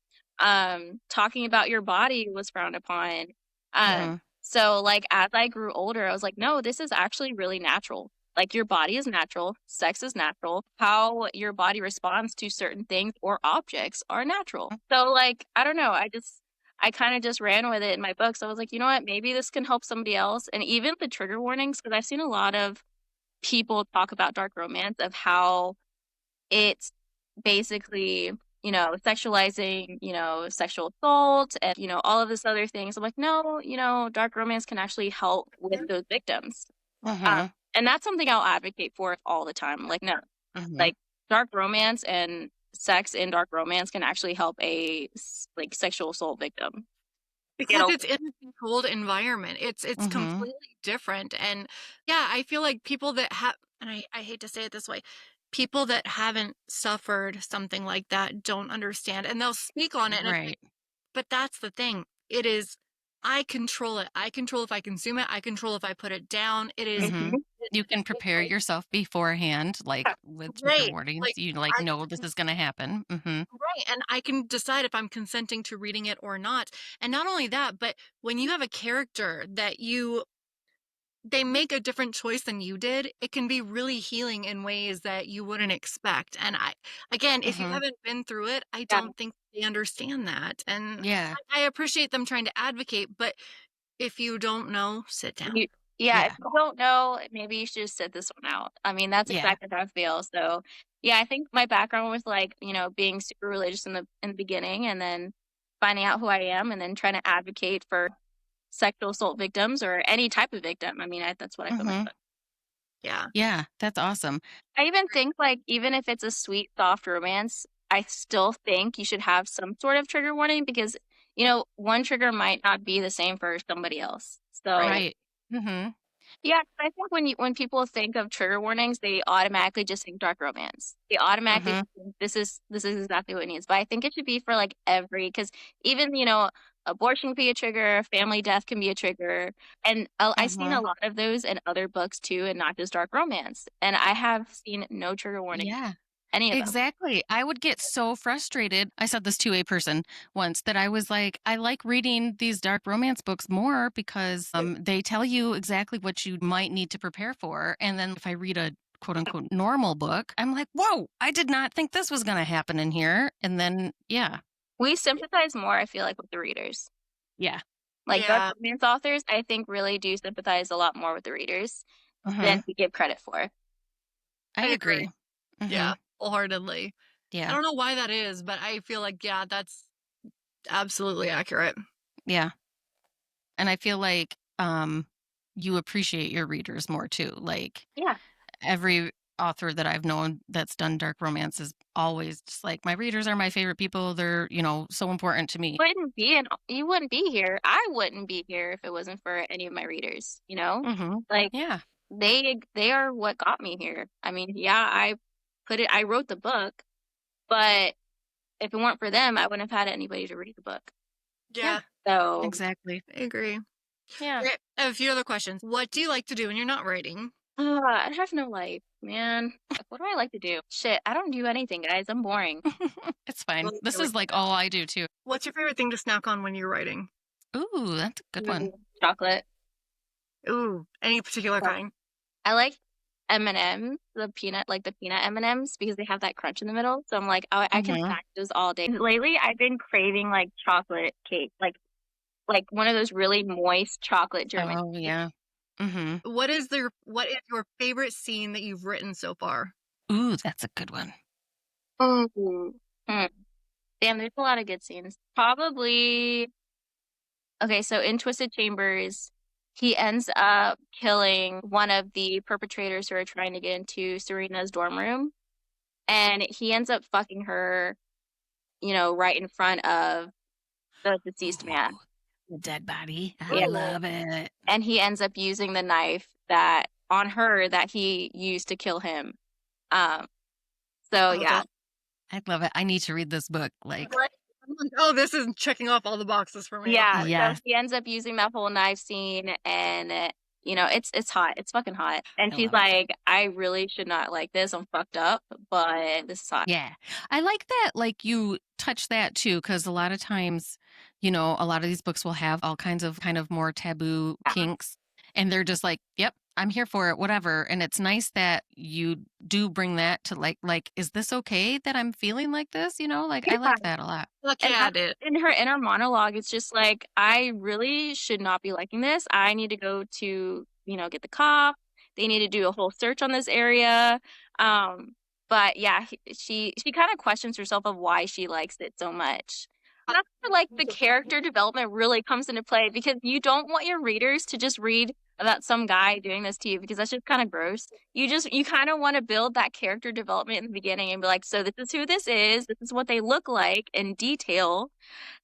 Talking about your body was frowned upon. mhm, So like as I grew older, I was like, "No, this is actually really natural. Like your body is natural, sex is natural. How your body responds to certain things or objects are natural." So like, I don't know, I kind of just ran with it in my books. I was like, you know what, maybe this can help somebody else. And even the trigger warnings, because I've seen a lot of people talk about dark romance of how it's basically, sexualizing, sexual assault and, all of this other things. I'm like, no, dark romance can actually help with those victims. mhm, And that's something I'll advocate for all the time. Like, no, mhm. like dark romance and sex in dark romance can actually help like sexual assault victim get Because over. it's in a controlled environment. It's Mhm. completely different. And yeah, I feel like people that have, and I hate to say it this way, people that haven't suffered something like that don't understand, and they'll speak on it. And it's like, Right. but that's the thing. It is, I control it. I control if I consume it. I control if I put it down. It is, Mhm. You can it's prepare like, yourself beforehand, like with trigger right. warnings. Like, You like I know this can, is going to happen. Mhm. right. And I can decide if I'm consenting to reading it or not. And not only that, but when you have a character that they make a different choice than you did, it can be really healing in ways that you wouldn't expect. And again, if you Mhm. haven't been through it, I Yeah. don't think they understand that. And Yeah. I appreciate them trying to advocate, but if you don't know, sit down. Yeah, if Yeah. you don't know, maybe you should just sit this one out. I mean, that's Yeah. exactly how I feel. So, yeah, I think my background was like, being super religious in the beginning and then finding out who I am and then trying to advocate for sexual assault victims or any type of victim. I mean, that's what I put Mhm. myself. Yeah. Yeah, that's awesome. I even think like even if it's a sweet, soft romance, I still think you should have some sort of trigger warning because, one trigger might not be the same for somebody else. So Right. Right. Mhm. yeah, I think when people think of trigger warnings, they automatically just think dark romance. They automatically Mhm. think this is exactly what it needs. But I think it should be for like every because even abortion can be a trigger, family death can be a trigger, and I've seen a Mhm. lot of those in other books too, and not just dark romance. And I have seen no trigger warning Yeah. any of them. Exactly. I would get so frustrated. I said this to a person once that I was like, I like reading these dark romance books more because they tell you exactly what you might need to prepare for. And then if I read a quote unquote normal book, I'm like, whoa, I did not think this was going to happen in here. And then, yeah, We sympathize more, I feel like, with the readers. yeah. Like dark Yeah. romance authors, I think really do sympathize a lot more with the readers Hmm. than we give credit for. I I agree. agree. Hmm. Yeah. Wholeheartedly. I Yeah. don't know why that is, but I feel like, yeah, that's absolutely accurate. Yeah. And I feel like you appreciate your readers more too. Like, Yeah. every author that I've known that's done dark romance is always just like, my readers are my favorite people. They're, so important to me. You wouldn't be here. I wouldn't be here if it wasn't for any of my readers, Hmm. Like Yeah. they are what got me here. I mean, yeah, I wrote the book, but if it weren't for them, I wouldn't have had anybody to read the book. Yeah. Yeah. So, Exactly. I agree. Yeah. Okay, I have a few other questions. What do you like to do when you're not writing? I have no life, man. Like, what do I like to do? Shit, I don't do anything, guys. I'm boring. It's fine. Well, This is like all I do too. what's your favorite thing to snack on when you're writing? Ooh, that's a good one. Chocolate. Ooh, any particular Choc- kind? I like M&Ms, the peanut M&Ms, because they have that crunch in the middle. So I'm like, I can Mhm. snack those all day. Lately, I've been craving like chocolate cake, like one of those really moist chocolate German. Oh, yeah. Mhm. What is your favorite scene that you've written so far? Ooh, that's a good one. Ooh. Hmm. Damn, there's a lot of good scenes. Probably. Okay, so in Twisted Chambers, he ends up killing one of the perpetrators who are trying to get into Serena's dorm room. And he ends up fucking her, right in front of the deceased man. Ooh, the dead body. I Yeah. love it. And he ends up using the knife that on her that he used to kill him. Um, so Oh, yeah. I love it. I need to read this book. Like, Right. Oh, this is checking off all the boxes for me. Yeah, so yes, he ends up using that whole knife scene and it's hot. It's fucking hot. And I she's love it. like, I really should not like this. I'm fucked up, but this is hot. Yeah. I like that, like, you touch that too, because a lot of times, a lot of these books will have all kinds of kind of more taboo Yeah. kinks, and they're just like, yep, I'm here for it, whatever. And it's nice that you do bring that to like, is this okay that I'm feeling like this? Like, I like that a lot. Look And at it. in her inner monologue, it's just like, I really should not be liking this. I need to go to, get the cop. They need to do a whole search on this area. But yeah, she kind of questions herself of why she likes it so much. That's where like the character development really comes into play, because you don't want your readers to just read about some guy doing this to you, because that's just kind of gross. You kind of want to build that character development in the beginning and be like, so this is who this is what they look like in detail,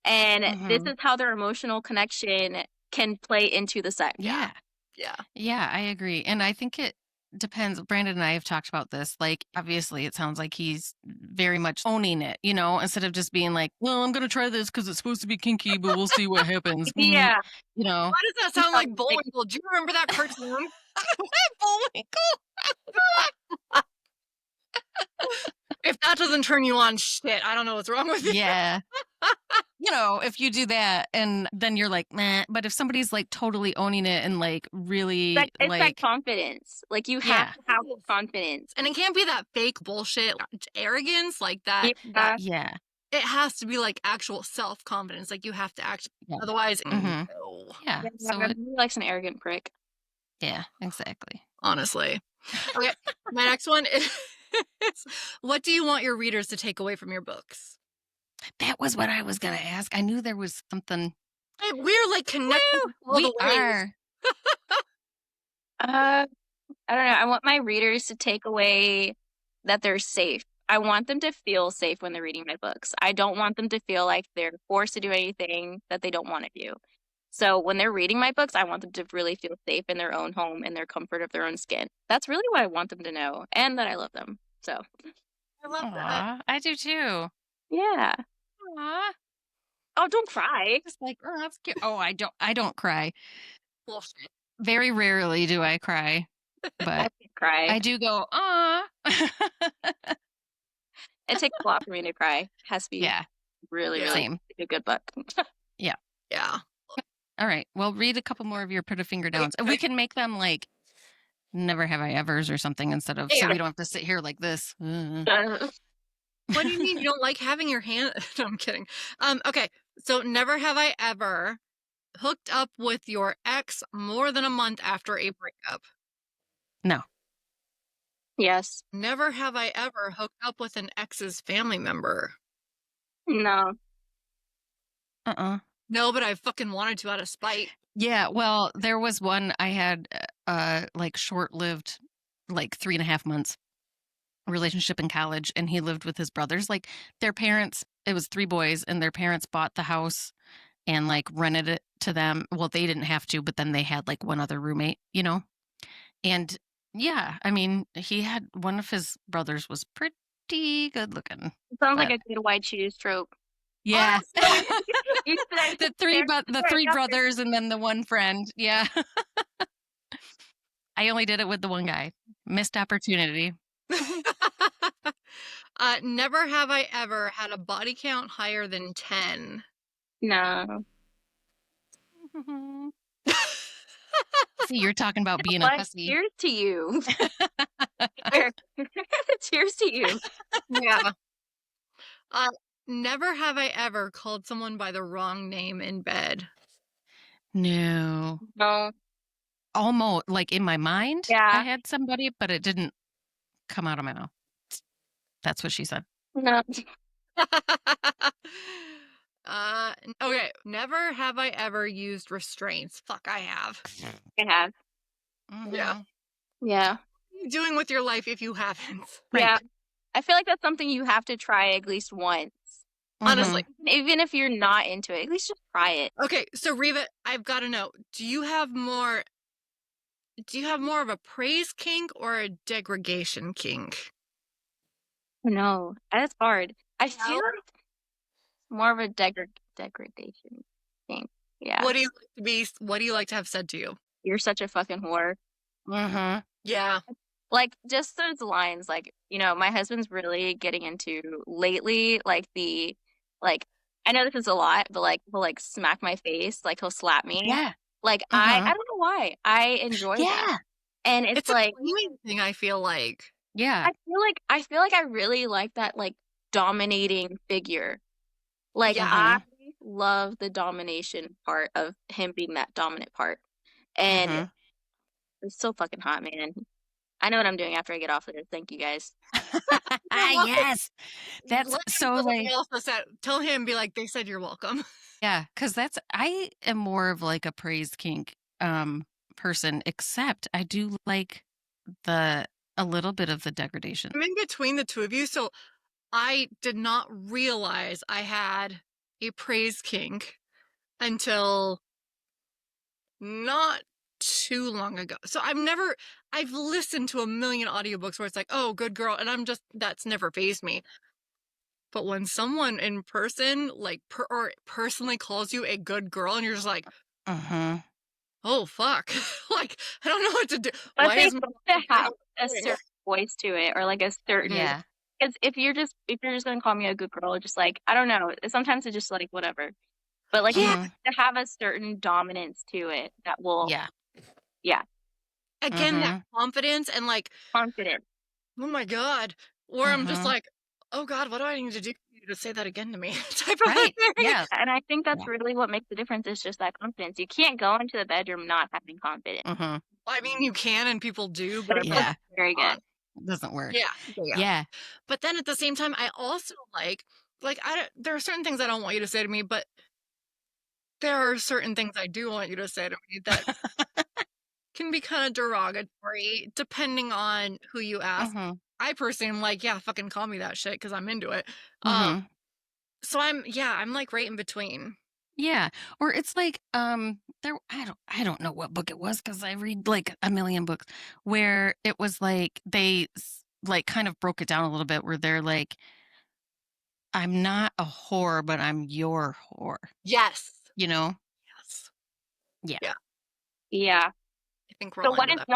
and this Mhm. is how their emotional connection can play into the set. Yeah. Yeah. Yeah, I agree. And I think it depends. Brandon and I have talked about this. Like, obviously, it sounds like he's very much owning it, instead of just being like, well, I'm going to try this because it's supposed to be kinky, but we'll see what happens. Yeah. You know, Why does that sound like Bullwinkle? Do you remember that cartoon? If that doesn't turn you on, shit, I don't know what's wrong with you. yeah. If you do that and then you're like, nah, but if somebody's like totally owning it and like really It's that like, confidence. Like, you yeah, have to have confidence. And it can't be that fake bullshit arrogance like that. Yeah. yeah, It has to be like actual self-confidence. Like you have to actually, Yeah. otherwise, Mhm. no, yeah. So he likes an arrogant prick. yeah, exactly. honestly. Okay, my next one is, what do you want your readers to take away from your books? That was what I was going to ask. I knew there was something. Hey, we're like connected all We the way. are. I don't know. I want my readers to take away that they're safe. I want them to feel safe when they're reading my books. I don't want them to feel like they're forced to do anything that they don't want to do. So when they're reading my books, I want them to really feel safe in their own home, in their comfort of their own skin. That's really what I want them to know, and that I love them. So I love that. Aw, I do too. yeah. Aw. Oh, don't cry. Just like, oh, that's cute. Oh, I don't cry. Bullshit. Very rarely do I cry, I but can't cry. I do go, ah. It takes a lot for me to cry. It has to be Yeah, really, Yeah. really same. a good book. Yeah. All right. Well, read a couple more of your put a finger downs. And we can make them like never have I evers or something instead of, so Yeah. we don't have to sit here like this. What do you mean you don't like having your hand? No, I'm kidding. Okay, so never have I ever hooked up with your ex more than a month after a breakup. No. Yes. Never have I ever hooked up with an ex's family member. No. No, but I fucking wanted to out of spite. Yeah. Well, there was one I had, like short-lived, like 3.5 months relationship in college, and he lived with his brothers. Like their parents, it was 3 boys, and their parents bought the house and like rented it to them. Well, they didn't have to, but then they had like one other roommate, and yeah, I mean, he had one of his brothers was pretty good looking. Sounds like But- a good white shoes trope. Yeah. You said the three brothers and then the one friend. Yeah. I only did it with the one guy. Missed opportunity. Never have I ever had a body count higher than 10. No. See, you're talking about being a But hussy. cheers to you. Cheers to you. Yeah. Never have I ever called someone by the wrong name in bed. No. No. Almost, like, in my mind, I Yeah. had somebody, but it didn't come out of my mouth. That's what she said. No. Okay. Never have I ever used restraints. Fuck, I have. I have. Yeah. Mhm. Yeah. What are you doing with your life if you haven't? Right. Yeah. I feel like that's something you have to try at least once. Honestly. Even if you're not into it, at least just try it. Okay, so Riva, I've got to know, do you have more of a praise kink or a degradation kink? No, that's hard. I feel No? like more of a degradation thing. Yeah. What do you like to have said to you? You're such a fucking whore. Mhm. Yeah. Like, just those lines, like, my husband's really getting into lately, like, I know this is a lot, but, like, he'll, like, smack my face, like, he'll slap me. Yeah. Like, I Mhm. don't know why. I enjoy that. Yeah. And it's It's a like, claiming thing, I feel like. Yeah. I feel like I really like that, like, dominating figure. Like, Yeah. I love the domination part of him being that dominant part. And Mhm. it's so fucking hot, man. I know what I'm doing after I get off of this. Thank you guys. Yes. That's Let him so, know that like, they also said, tell him, be like, they said you're welcome. yeah, because I am more of, like, a praise kink person, except I do like a little bit of the degradation. I'm in between the two of you, so I did not realize I had a praise kink until not too long ago. So I've listened to a million audiobooks where it's like, oh, good girl. And that's never fazed me. But when someone in person, like, or personally calls you a good girl and you're just like, Mhm. oh, fuck. Like, I don't know what to do. But Why they is have my to have a certain voice to it, or like a certain. Yeah. Because if you're just gonna call me a good girl, just like, I don't know. Sometimes it's just like whatever. But like, you Yeah. have to have a certain dominance to it that will. Yeah. Yeah. Again, that confidence and like, Confident. oh my God. Or I'm just like, oh God, what do I need to do for you to say that again to me? Type of Right. thing. Yeah. And I think that's Yeah. really what makes the difference is just that confidence. You can't go into the bedroom not having confidence. Mhm. I mean, you can and people do, but But it's it's like, Yeah. very good. It doesn't work. yeah. Yeah. But then at the same time, I also there are certain things I don't want you to say to me, but there are certain things I do want you to say to me that can be kind of derogatory depending on who you ask. Mhm. I personally am like, yeah, fucking call me that shit because I'm into it. Mhm. So I'm like right in between. Yeah. Or it's like there I don't know what book it was because I read like a million books where it was like like kind of broke it down a little bit where they're like, I'm not a whore, but I'm your whore. Yes. You know? Yes. Yeah. Yeah. Yeah. I think we're So all what into is that.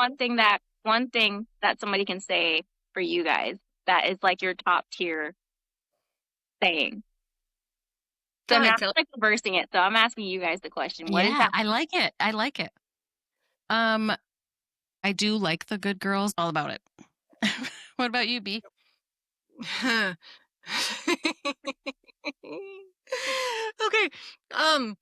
one thing that somebody can say for you guys that is like your top tier saying? So Go now ahead, I'm Taylor. like reversing it. So I'm asking you guys the question. What is Yeah, that? I like it. I like it. I do like the good girls, all about it. What about you, B? Okay. Uh,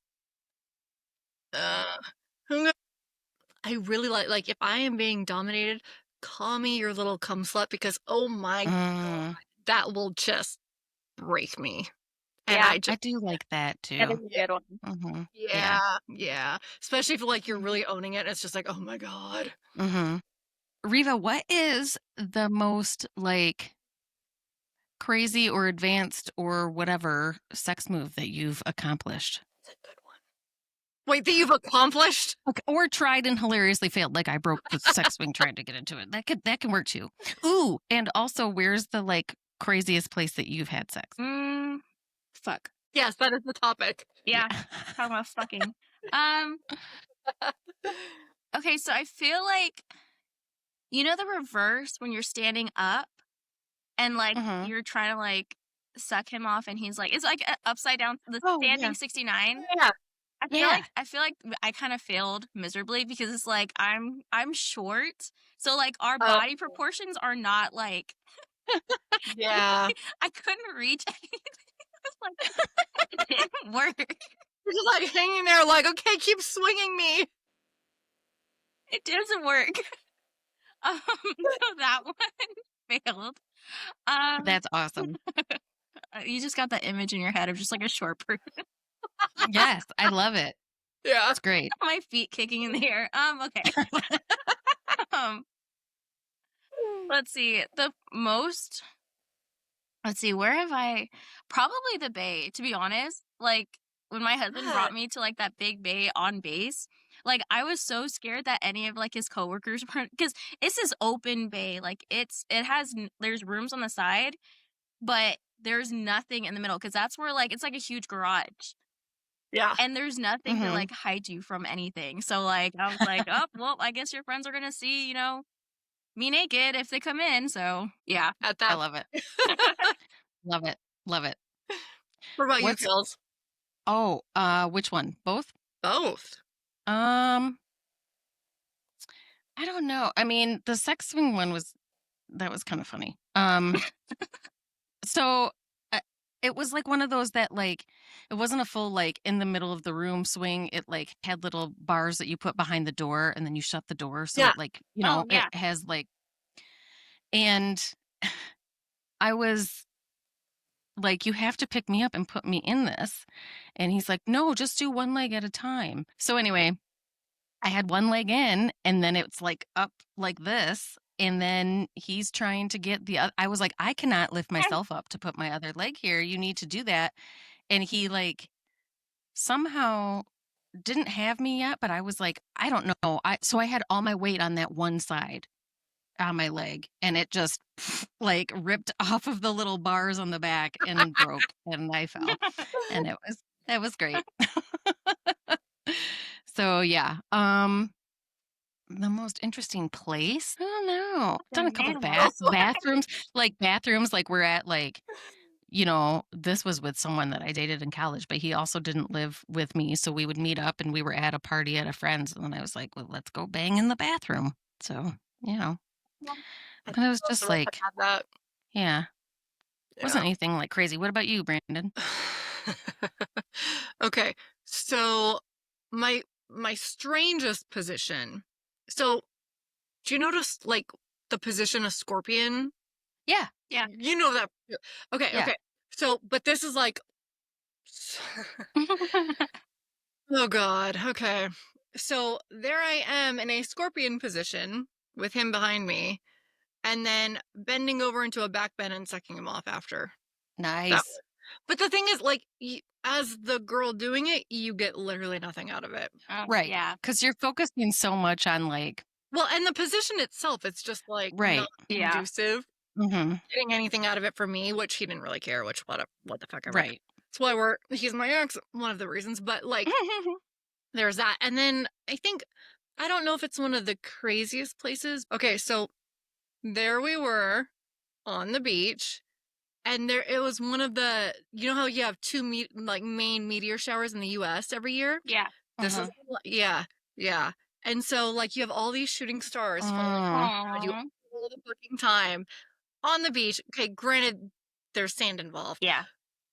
I really like if I am being dominated, call me your little cum slut because oh my God, that will just break me. And Yeah. I do like that too. That is a good one. Mm-hmm. yeah. Especially if like you're really owning it. It's just like, oh my God. Mm-hmm. Riva, what is the most like crazy or advanced or whatever sex move that you've accomplished? That's a good one. Wait, that you've accomplished? Okay, or tried and hilariously failed. Like I broke the sex swing trying to get into it. That can work too. Ooh, and also where's the like craziest place that you've had sex? Fuck. Yes, that is the topic. Yeah. Talking about fucking. Okay, so I feel like the reverse when you're standing up and like Mhm. you're trying to like suck him off and he's like it's like upside down the Oh, standing yeah. 69. Yeah. I feel like I kind of failed miserably because it's like I'm short, so like our Oh. body proportions are not like Yeah. I couldn't reach anything. It was like it didn't work. You're just like hanging there, like, okay, keep swinging me. It doesn't work. So that one failed. That's awesome. You just got that image in your head of just like a short person. Yes, I love it. Yeah. It's great. My feet kicking in the air. Okay. um, let's see. Where have I? Probably the bay, to be honest. Like when my husband Yeah. brought me to like that big bay on base, like I was so scared that any of like his coworkers weren't, because it's this open bay. Like there's rooms on the side, but there's nothing in the middle because that's where like it's like a huge garage. Yeah. And there's nothing to Mhm. like hide you from anything. So like I was like, oh well, I guess your friends are gonna see, me naked if they come in. So yeah. At I that. love it. Love it. Love it. What about you, What's- Pills? Oh, which one? Both? Both. I don't know. I mean, the sex swing one was kind of funny. So it was like one of those that like it wasn't a full like in the middle of the room swing. It like had little bars that you put behind the door and then you shut the door so Yeah. it like Oh, yeah. it has like, and I was like, you have to pick me up and put me in this, and he's like, no, just do one leg at a time. So anyway, I had one leg in and then it's like up like this. And then he's trying to get the other. I was like, I cannot lift myself up to put my other leg here. You need to do that. And he like somehow didn't have me yet, but I was like, I don't know. So I had all my weight on that one side on my leg and it just like ripped off of the little bars on the back and broke and I fell. And that was great. So yeah. The most interesting place? I don't know. I've done a couple Man. bathrooms, like we're at like, this was with someone that I dated in college, but he also didn't live with me. So we would meet up and we were at a party at a friend's. And then I was like, well, let's go bang in the bathroom. So, but it was just like, had that. yeah, it wasn't anything like crazy. What about you, Brandon? Okay, so my strangest position. So, do you notice like the position of scorpion? Yeah. Yeah. You know that. Okay, Yeah. okay. So, but this is like, oh God. Okay. So there I am in a scorpion position with him behind me, and then bending over into a back bend and sucking him off after. Nice. But the thing is, like, as the girl doing it, you get literally nothing out of it. Oh, Right. Yeah. Because you're focusing so much on like, Well, and the position itself, it's just like Right. not Yeah. conducive. mhm, Getting anything out of it for me, which he didn't really care. Which what the fuck ever. right. That's why he's my ex. One of the reasons, but like there's that, and then I don't know if it's one of the craziest places. Okay, so there we were on the beach. And it was one of the, you know how you have two main meteor showers in the U.S. every year? Yeah. This is, yeah. And so like you have all these shooting stars falling on you Aw. all the fucking time on the beach. Okay, granted, there's sand involved, Yeah.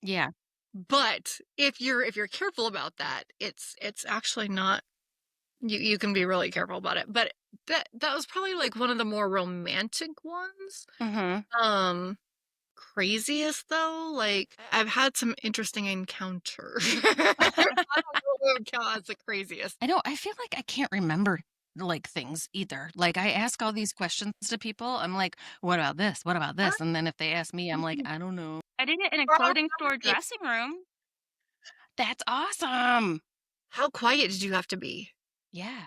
Yeah. but if you're careful about that, it's actually not. You can be really careful about it. But that was probably like one of the more romantic ones. Mm-hmm. Craziest though, like I've had some interesting encounters. I don't know if it would count as the craziest. I know. I feel like I can't remember like things either. Like I ask all these questions to people. I'm like, what about this? What about this? And then if they ask me, I'm like, I don't know. I did it in a clothing store dressing room. That's awesome. How quiet did you have to be? Yeah.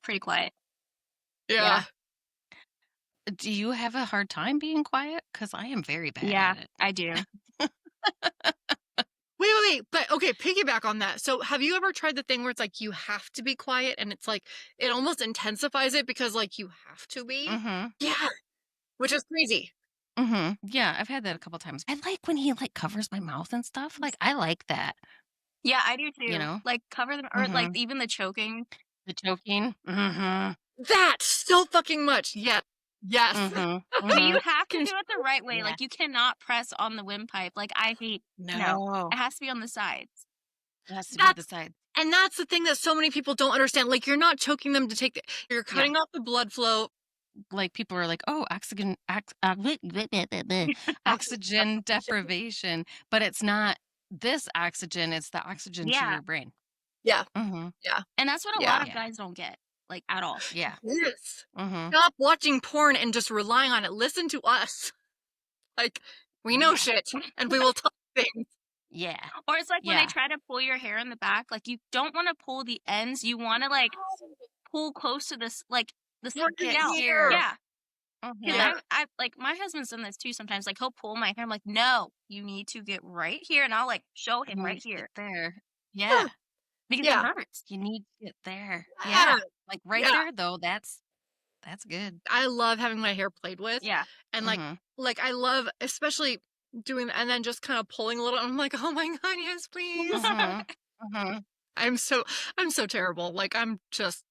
Pretty quiet. Yeah. Do you have a hard time being quiet? Because I am very bad Yeah, at it. I do. Wait. But okay, piggyback on that. So have you ever tried the thing where it's like you have to be quiet and it's like it almost intensifies it because like you have to be? Mm-hmm. Yeah. Which is crazy. Mm-hmm. Yeah, I've had that a couple times. I like when he like covers my mouth and stuff. Like I like that. Yeah, I do you too. know? Like cover them, or like even the choking. The choking. Mm-hmm. That so fucking much. Yes. Yes. Mm-hmm. But you Mm-hmm. have to do it the right way. Yeah. Like you cannot press on the windpipe. Like I hate. No, No. it has to be on the sides. It has to be the side. And that's the thing that so many people don't understand. Like, you're not choking them to take you're cutting off the blood flow. Like people are like, oh, oxygen deprivation, but it's not this oxygen, it's the oxygen to your brain. Yeah. Mm-hmm. Yeah. And that's what a lot of guys don't get, like at all. Yeah. Yes. Mm-hmm. Stop watching porn and just relying on it. Listen to us. Like, we know shit and we will talk things. Yeah. Or it's like when they try to pull your hair in the back, like you don't want to pull the ends. You want to like pull close to this, like the scalp. Here. Yeah. Mm-hmm. Because I like my husband's done this too sometimes. Like he'll pull my hair. I'm like, no, you need to get right here, and I'll like show him right here. There. Yeah. Because it hurts. You need to get there. Yeah. Like right there though, that's good. I love having my hair played with. Yeah. And like I love especially doing and then just kind of pulling a little. I'm like, oh my God, yes, please. I'm so terrible. Like I'm just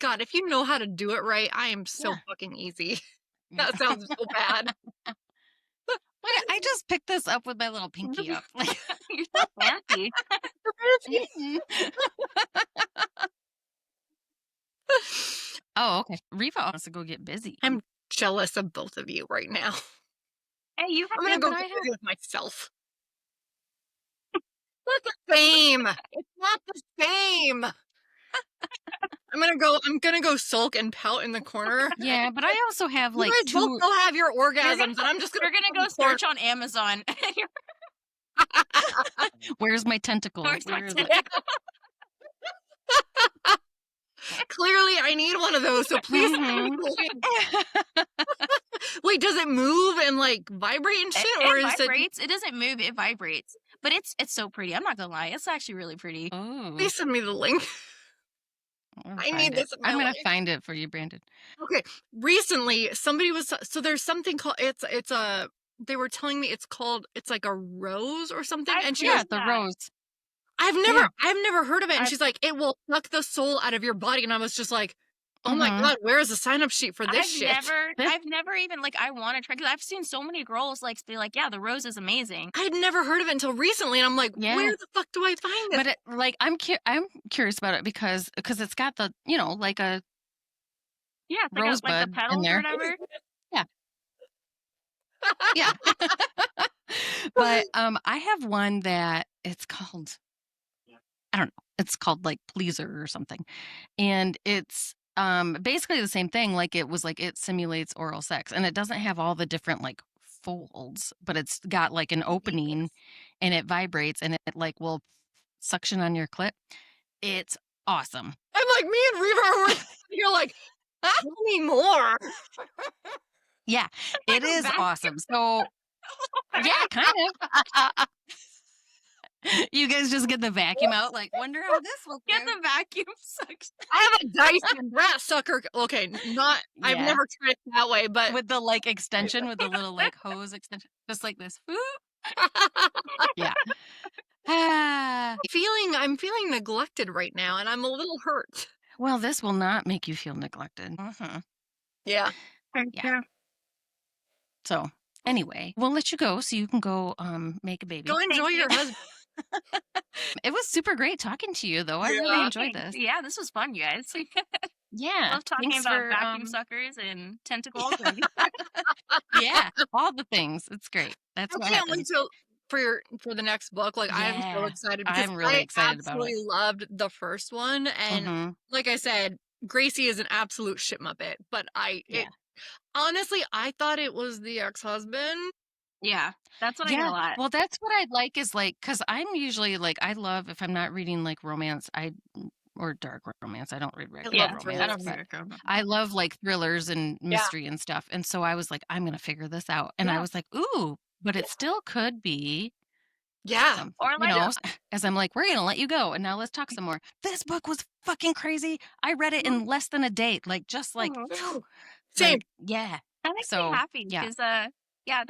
God, if you know how to do it right, I am so fucking easy. That sounds so bad. Wait, I just picked this up with my little pinky up. Like, you're so fancy. Oh, okay. Riva wants to go get busy. I'm jealous of both of you right now. Hey, you have I'm gonna go get busy with myself. It's not the same. It's not the same. I'm gonna go sulk and pout in the corner. Yeah, but I also have like you guys both go have your orgasms, and I'm just You're gonna go search on Amazon. Where's my tentacle? Where's my Where is tentacle? Clearly, I need one of those. So please. Wait, does it move and like vibrate and shit, or it is vibrates? It doesn't move. It vibrates, but it's so pretty. I'm not gonna lie. It's actually really pretty. Oh, Please send me the link. I need this. I'm gonna find it for you, Brandon. Okay. Recently, somebody was there's something called it's a. They were telling me it's like a rose or something, and she goes, the rose. I've never heard of it, and she's like, it will suck the soul out of your body, and I was just like, oh my God, where is the sign up sheet for this shit? I've never even like I want to try because I've seen so many girls like be like, yeah, the rose is amazing. I had never heard of it until recently, and I'm like, where the fuck do I find it? But like I'm curious about it because it's got the like a rosebud like the petals in there. or whatever. Yeah. But I have one that it's called, I don't know, it's called like Pleaser or something, and it's basically the same thing. Like it simulates oral sex, and it doesn't have all the different like folds, but it's got like an opening, and it vibrates, and it like will suction on your clit. It's awesome. I'm like, me and Riva are you're like, tell me more. Yeah, it is awesome. So yeah, kind of. You guys just get the vacuum out, like, wonder how this will get the vacuum suction. I have a Dyson rat sucker. Okay, I've never tried it that way, but with the like extension, with the little like hose extension, just like this. Yeah. I'm feeling neglected right now, and I'm a little hurt. Well, this will not make you feel neglected. Yeah. So anyway, we'll let you go so you can go make a baby. Go enjoy your husband. It was super great talking to you, though. I really enjoyed this. Yeah, this was fun, you guys. Yeah. Love talking about vacuum suckers and tentacles. Yeah, all the things. It's great. That's what happens. For the next book. Like, I'm so excited because I'm really excited about it. I absolutely loved the first one, and like I said, Gracie is an absolute shit muppet. But honestly, I thought it was the ex-husband. Yeah, that's what I get a lot. Well, that's what I like is like, because I'm usually like, I love if I'm not reading like romance, or dark romance. I don't read regular romance. I love like thrillers and mystery and stuff. And so I was like, I'm gonna figure this out. And I was like, ooh, but it still could be. Yeah. Or like, as I'm like, we're gonna let you go, and now let's talk some more. This book was fucking crazy. I read it in less than a day, like just like same. Like, yeah. That makes me happy because that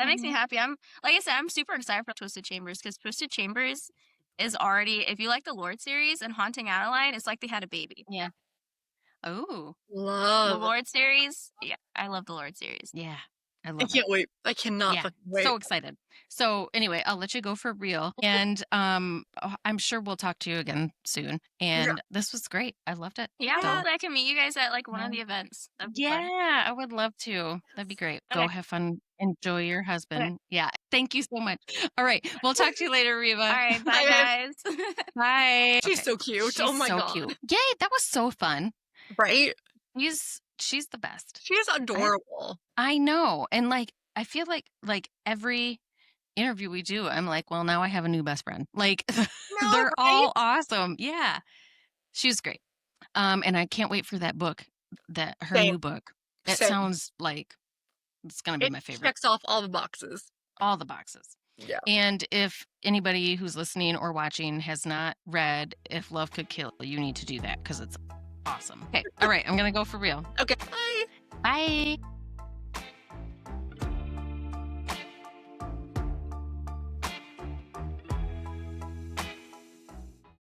makes me happy. I'm like I said, I'm super excited for Twisted Chambers because Twisted Chambers is already, if you like the Lord series and Haunting Adeline, it's like they had a baby. Yeah. Oh, The Love. Lord series, yeah, I love the Lord series. yeah. I I love it. can't wait. I cannot Yeah, fucking wait. so excited. So anyway, I'll let you go for real. And I'm sure we'll talk to you again soon. And this was great. I loved it. Yeah, So, hopefully I can meet you guys at like one of Yeah. the events. That'd be fun. yeah, I would love to. That'd be great. Go Okay. have fun. Enjoy your husband. Yeah. Thank you so much. All right. We'll talk to you later, Riva. All right, bye Bye, guys. Bye. She's Okay. so cute. She's Oh my so god. cute. Yay, that was so fun. Right? She's the best. She's adorable. I know. And like I feel like every interview we do, I'm like, well, now I have a new best friend. Like No, they're right? all awesome. Yeah. She was great. And I can't wait for that book, her Same. new book. It Same. sounds like it's gonna be It my favorite. checks off all the boxes. All the boxes. Yeah. And if anybody who's listening or watching has not read If Love Could Kill, you need to do that because it's awesome. Okay. All right. I'm gonna go for real. Okay. Bye. Bye.